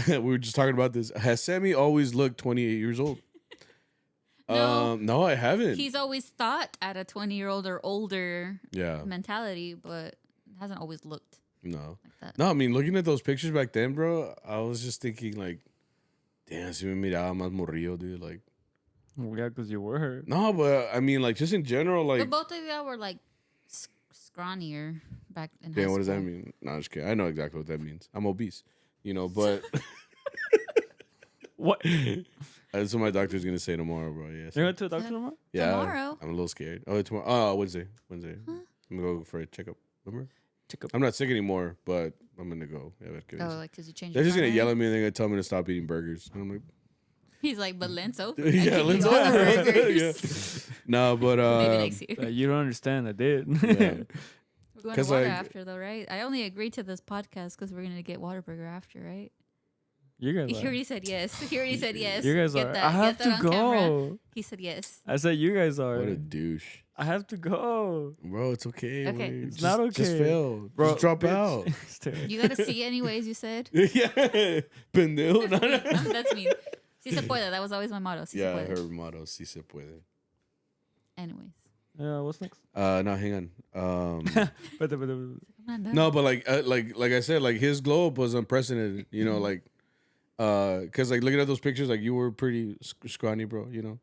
We were just talking about this. Has Sammy always looked 28 years old? No. No, I haven't. He's always thought at a 20-year-old or older Yeah, mentality, but hasn't always looked no, like that. no. I mean, looking at those pictures back then, bro, I was just thinking like, damn, si me miraba más morrillo, dude. Like, Well, yeah, because you were her. no, but I mean, like, just in general, like, But both of y'all were like scrawnier back in high Damn, school. what does that mean? No, I'm just kidding. I know exactly what that means. I'm obese, but What? that's what my doctor's gonna say tomorrow, bro. Yeah, You're going to a doctor tomorrow? yeah. Tomorrow? I'm a little scared. Oh, tomorrow. Oh, Wednesday. Huh? I'm gonna go for a checkup. Remember? Checkup. I'm not sick anymore, but I'm gonna go. Yeah, Oh, like because you changed. they're your just gonna mind? yell at me and they're gonna tell me to stop eating burgers. And I'm like, He's like, but Lent's open. yeah, let's all the go. burgers. Yeah. No, but Maybe next year. You don't understand. I did. yeah. We're going to 'Cause, water like- after though, right? I only agreed to this podcast because we're gonna get Whataburger after, right? You guys He are. already said yes. He already said yes. You guys Get are. that- I have get to that on camera. go. He said yes. I said you guys are. What a douche, I have to go. bro. It's okay. Okay. Wait, It's just, not Just okay. fail, Bro, Just drop bitch. out. It's terrible. You gotta see anyways. You said. Yeah, pendejo. No, no. That's me. Si se puede. That was always my motto. Si se Yeah, puede. her motto, si se puede. Anyways. What's next? No, hang on. But I'm not done. No, but like I said, like his glow up was unprecedented. You know, like, cause like looking at those pictures, like you were pretty scrawny, bro. You know,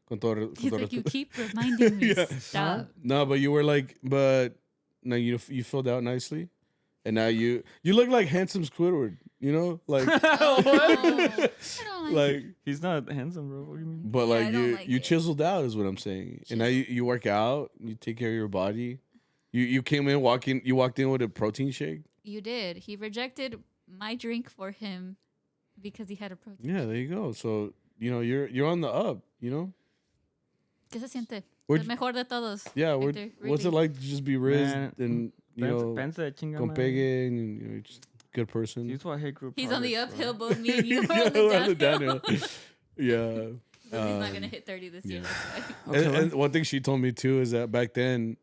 con todo, He's con like, todo you respeto. keep reminding me. Yeah. Stop. No, but you were like, but no, you filled out nicely, and now you look like handsome Squidward. You know, like Oh, I don't like, like, he's not handsome, bro. What do you mean? but Yeah, like I don't you like you it. chiseled out is what I'm saying, and now you work out, you take care of your body. You came in you walked in with a protein shake. You did. He rejected my drink for him because he had a protein. Yeah, there you go. So you know you're on the up. You know. ¿Qué se siente? Where'd El you- mejor de todos. Yeah, Hector, what's it really. like to just be raised Man, and you know Pense chinga con madre. pegue and you know just good person. He's what hate group. He's on the projects, uphill, bro. both me and you Yeah, are on the downhill. downhill. Yeah. But he's not gonna hit 30 this year. yeah. That's why. And one thing she told me too is that back then,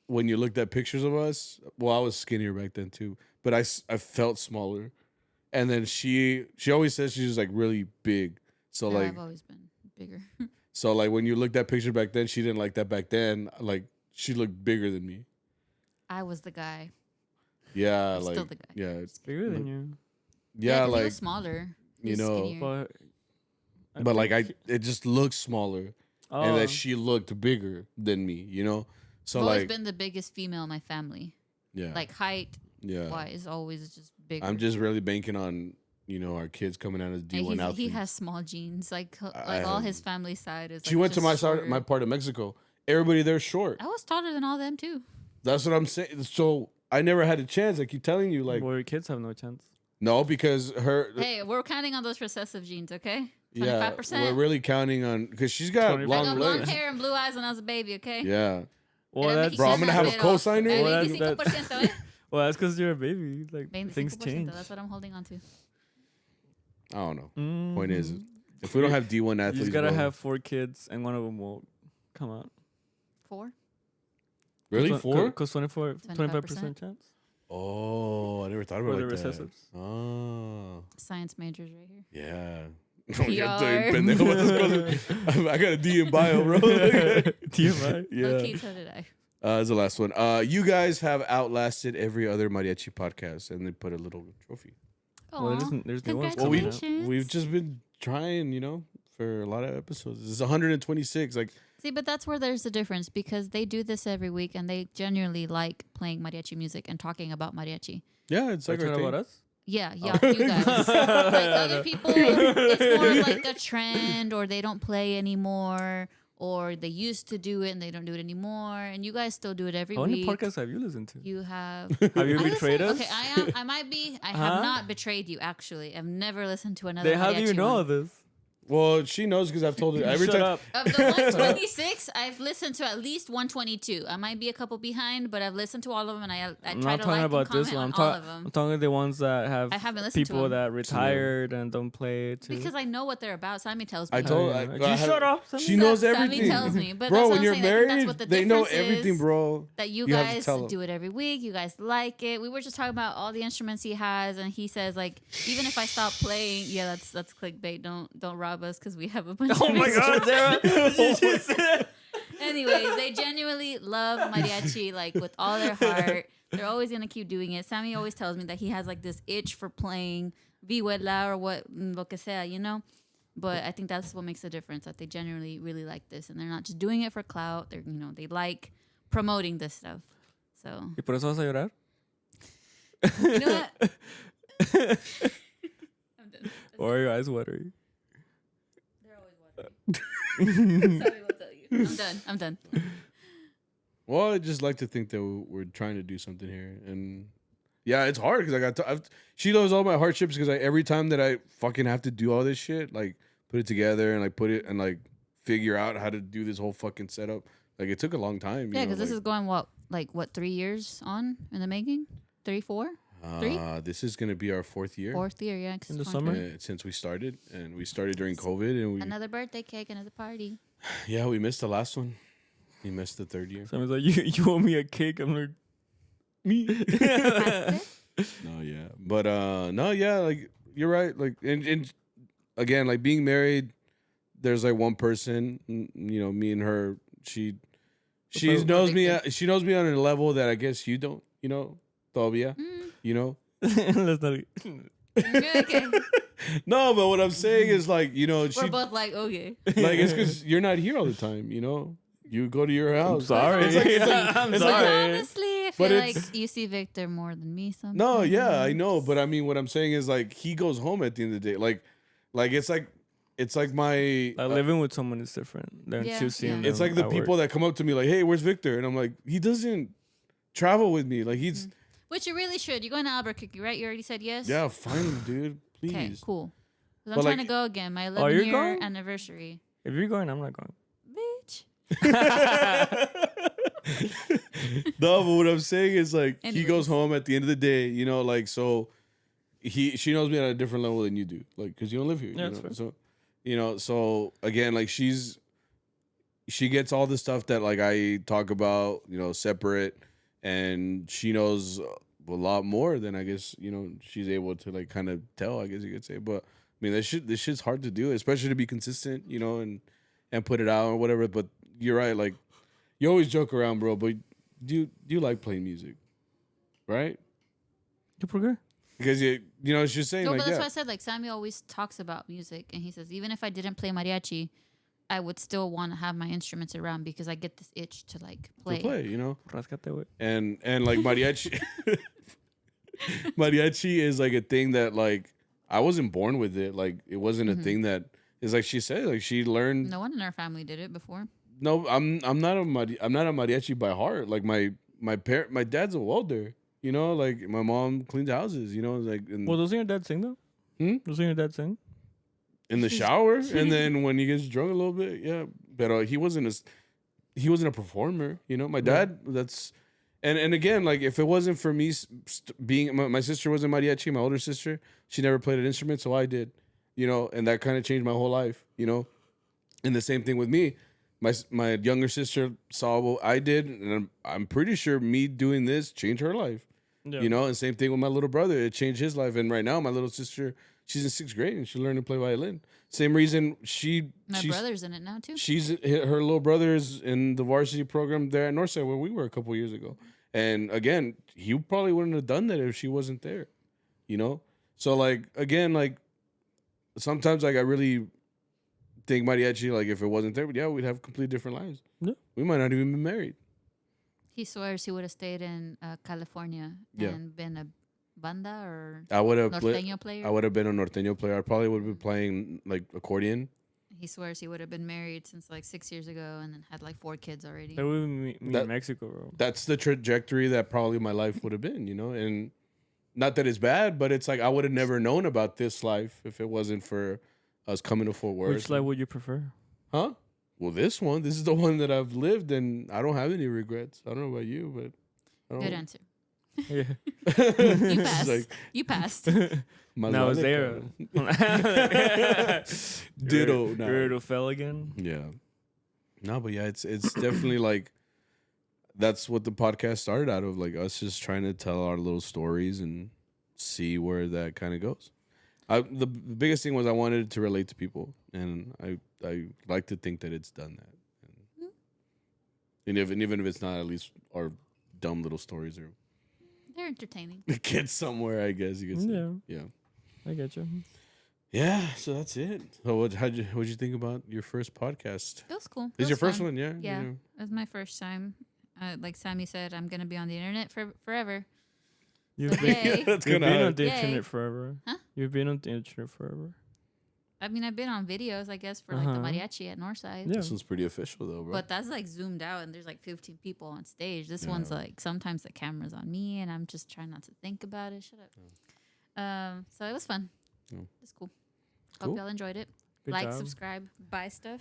when you looked at pictures of us, well, I was skinnier back then too, but I felt smaller. And then she always says she's like really big. So No, like I've always been bigger. so like when you looked at pictures back then, she didn't like that back then. Like she looked bigger than me. I was the guy. Yeah, I'm like still the guy. yeah, It's bigger than you. yeah, 'cause he like was smaller. He you was know, skinnier. But. but like think it just looked smaller, Oh, and that she looked bigger than me. You know, so I've always like been the biggest female in my family. yeah, Like height yeah. wise, always just bigger. I'm just really banking on our kids coming out as And D1 outfits. he has small jeans. Like I all have- his family side is. She like, went to just my side, short. my part of Mexico. Everybody there's short. I was taller than all them too. That's what I'm saying. So I never had a chance. I keep telling you, like, well, your kids have no chance. no, because her. Hey, we're counting on those recessive genes, okay? Yeah, 25%. we're really counting on because she's got 25%. I long got blonde legs. hair and blue eyes when I was a baby, okay? Yeah, Well, Era that's Bro, I'm gonna have a mexicana, cosigner? pero Well, el that's- 25%, eh? well, that's because you're a baby. Like 25%, things change. That's what I'm holding on to. I don't know. Mm. Point is, if we don't have D1 you athletes, just gotta bro- have 4 kids, and one of them will come out. 4? really 4. Because 25% chance. Oh, I never thought For about the it like that. recessives. Oh, Science majors right here. yeah. PR. Pendejo, what is called? I got a D in bio, bro. TMI. Yeah. Okay, so did I. That's the last one. You guys have outlasted every other mariachi podcast, and they put a little trophy. Well, Aw, there's new ones Well, coming out. Congratulations. we've just been trying, for a lot of episodes. It's 126. Like, See, but that's where there's a difference because they do this every week and they genuinely like playing mariachi music and talking about mariachi. yeah, it's like Talking our thing. about us? Yeah, you guys. Like other people, it's more of like a trend, or they don't play anymore, or they used to do it and they don't do it anymore. And you guys still do it every How many week. podcasts have you listened to? You have. Have you I betrayed listen- us? Okay, I might be. I Huh? have not betrayed you. Actually, I've never listened to another. Then how do you mariachi know one. of this? Well, she knows because I've told her every Shut time. up. Of the 126, I've listened to at least 122. I might be a couple behind, but I've listened to all of them, and I I'm try not to talking like about and this comment one. on all of them. I'm talking the ones that have I haven't listened to people them. that retired and don't play it too. Because I know what they're about. Sammy tells me. I told. yeah. I, You I shut up, Sammy. She knows Sammy everything. tells me, but Bro, that's when what you're I'm saying. I think married, that's what the they know difference everything, is. bro. That you You have to guys tell 'em. do it every week. You guys like it. We were just talking about all the instruments he has, and he says like, even if I stop playing, yeah, that's clickbait. Don't rob us because we have a bunch. Oh of my God, Zayra! Anyways, they genuinely love mariachi like with all their heart. They're always gonna keep doing it. Sammy always tells me that he has like this itch for playing vihuela or what lo que sea. But I think that's what makes the difference. That they genuinely really like this, and they're not just doing it for clout. They're they like promoting this stuff. So ¿Y por eso vas a llorar? you know what? I'm done. Or are your eyes watery? They're always watering. Sorry, we'll tell you. I'm done. Well, I just like to think that we're trying to do something here, and yeah, it's hard because she knows all my hardships because every time that I fucking have to do all this shit, like put it together and like put it and like figure out how to do this whole fucking setup, like it took a long time. Yeah, because this is going what 3 years on in the making? 3, 4? 3? This is gonna be our 4th year. 4th year, yeah. In the summer? Since we started, and we started during COVID, and Another birthday cake, another party. yeah, we missed the last one. We missed the 3rd year. Someone's like, you owe me a cake. I'm like, me. No, yeah, but no, yeah, like you're right. Like, and again, like being married, there's like one person, you know, me and her. She knows me. She knows me on a level that I guess you don't. You know, todavía. You know. Let's not. Okay. No, but what I'm saying is like, you know, We're both like, okay. like it's because you're not here all the time. You know, you go to your house. I'm sorry. I'm But sorry. honestly, I But feel it's- like you see Victor more than me sometimes. No, yeah, I know, but I mean, what I'm saying is like he goes home at the end of the day. Like it's like my. Living with someone is different than Yeah, choosing. yeah. It's like the people that come up to me like, "Hey, where's Victor?" And I'm like, "He doesn't travel with me. Like he's Which you really should. You're going to Albuquerque, right? You already said yes? yeah, finally, dude, please." Okay, cool. 'Cause I'm But, trying like- to go again. My Oh, you're 11-year going? anniversary. If you're going, I'm not going. Bitch. No, but what I'm saying is like he Anyways. goes home at the end of the day, you know, like so she knows me at a different level than you do, like because you don't live here. Yeah, you that's know? fair. So you know, so again, like she gets all the stuff that like I talk about, you know, separate, and she knows a lot more than I guess you know she's able to like kind of tell. I guess you could say, but I mean this shit's hard to do, especially to be consistent, you know, and put it out or whatever. But you're right, like you always joke around, bro, but do you like playing music, right? You progress. Because you know it's just saying No, like but that's yeah. why I said like Sammy always talks about music, and he says even if I didn't play mariachi, I would still want to have my instruments around because I get this itch to like play. To play, you know, Rascate, güey. and like mariachi, mariachi is like a thing that like I wasn't born with it. Like it wasn't a thing that is like she said. Like she learned. No one in our family did it before. No, I'm not a mariachi by heart. Like my dad's a welder. You know, like my mom cleans houses. You know, like Well, doesn't your dad sing though? Doesn't your dad sing? in the shower, and then when he gets drunk a little bit, yeah. But he wasn't a performer. You know, my dad. That's and again, like if it wasn't for me being my sister was a mariachi, my older sister, she never played an instrument, so I did. You know, and that kind of changed my whole life. You know, and the same thing with me. My younger sister saw what I did, and I'm pretty sure me doing this changed her life. Yeah. You know, and same thing with my little brother. It changed his life. And right now, my little sister, she's in 6th grade and she learned to play violin. Same reason My brother's in it now too. her little brother is in the varsity program there at Northside where we were a couple years ago. And again, he probably wouldn't have done that if she wasn't there. You know? So like again, like sometimes like I really think mariachi, like if it wasn't there, but yeah, we'd have completely different lives. Yeah. We might not even be married. He swears he would have stayed in California Yeah. and been a banda or I would have norteño player. I would have been a norteño player. I probably would have been playing like accordion. He swears he would have been married since like 6 years ago and then had like 4 kids already. That would be me That- in Mexico, bro. That's the trajectory that probably my life would have been, you know? And not that it's bad, but it's like I would have never known about this life if it wasn't for us coming to Fort Worth. Which life would you prefer? Huh? Well, this one. This is the one that I've lived, and I don't have any regrets. I don't know about you, but I don't. Good answer. Yeah. You It's passed. like, You passed. más Now it's vale, there. cabrón. Ditto. You nah. ready to fail again? Yeah. No, but yeah, it's definitely like that's what the podcast started out of, like us just trying to tell our little stories and see where that kind of goes. The biggest thing was I wanted to relate to people, and I like to think that it's done that. And even if it's not, at least our dumb little stories are They're entertaining. get somewhere, I guess you could say. Yeah. Yeah. I get you. Yeah, so that's it. So what'd you think about your first podcast? It was cool. This is It your was first fun. one, yeah? Yeah. It was my first time. like Sammy said, I'm gonna be on the internet forever. You've So, yay. That's You've gonna been on happen. the Yay. internet forever. Huh? You've been on the internet forever. I mean, I've been on videos, I guess, for like the Uh-huh. mariachi at Northside. Yeah. This one's pretty official though, bro. But that's like zoomed out, and there's like 15 people on stage. This one's like sometimes the camera's on me, and I'm just trying not to think about it. Shut up. So it was fun. Yeah. It's cool. Cool. Hope y'all enjoyed it. Good Like, job. subscribe, buy stuff.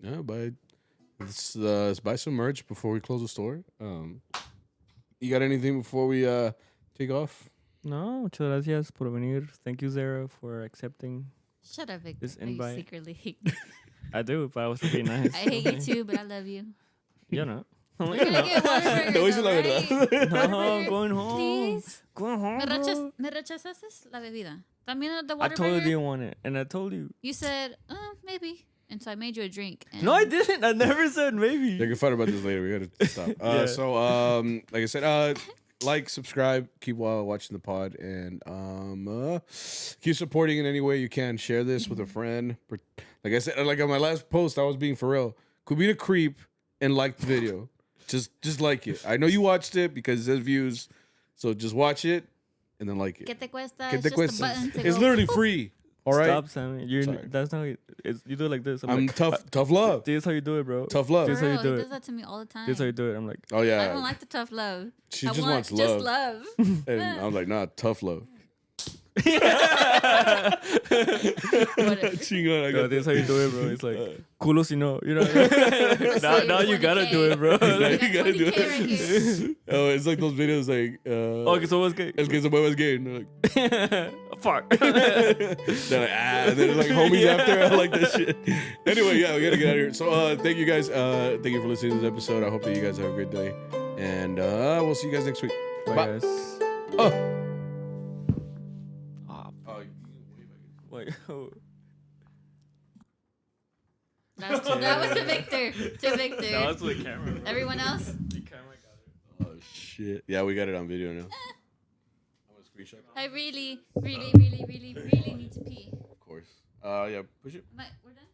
Yeah, let's buy some merch before we close the store. You got anything before we take off? No, muchas gracias por venir. Thank you, Zayra, for accepting. Shut up, Victor. This You invite. secretly hate me. I do, but I was being nice. I hate you too, but I love you. You know. We're gonna get Whataburger, Te voy a decir la though, verdad. right? No, Whataburger, I'm going home. Please. Going home. Me rechazaste la bebida. También the I told you I Whataburger. didn't want it, and I told you. You said, maybe. And so I made you a drink. And No, I didn't. I never said maybe. You can fight about this later. We gotta stop. Yeah. So, like I said, like, subscribe, keep watching the pod, and keep supporting in any way you can. Share this with a friend. Like I said, like on my last post, I was being for real. Could be a creep and like the video. Just like it. I know you watched it because it says views, so just watch it and then like it. ¿Qué te cuesta? ¿Qué It's te just a cuesta? button to It's go, literally boop. free. All right. Stop, Sammy. Sorry. That's not. You do it like this. I'm like, tough love. This is how you do it, bro. Tough For love. This is how you real, do he it. does that to me all the time. This is how you do it. I'm like, Oh I yeah. don't like the tough love. She I just want wants just love. love. And I'm like, nah, tough love. Whatever. Chingón, I no, got this is how you do it, bro. It's like, culo si no. You know. So now you gotta 20K. do it, bro. Now Like, you gotta do 20K right it. Oh, it's like those videos like okay, so what's gay? es que se mueve es gay. And they're like, Fuck. they're like, and then like homies after. I like that shit. Anyway, yeah, we gotta get out of here. So thank you guys. Thank you for listening to this episode. I hope that you guys have a great day. And we'll see you guys next week. Bye, Bye. guys. Oh. Wait. That was to Victor. To Victor. That was with the camera. Bro. Everyone else? The camera got it. Oh shit. Yeah, we got it on video now. I'm gonna screenshot. I really need to pee. Of course. Yeah, push it. We're done.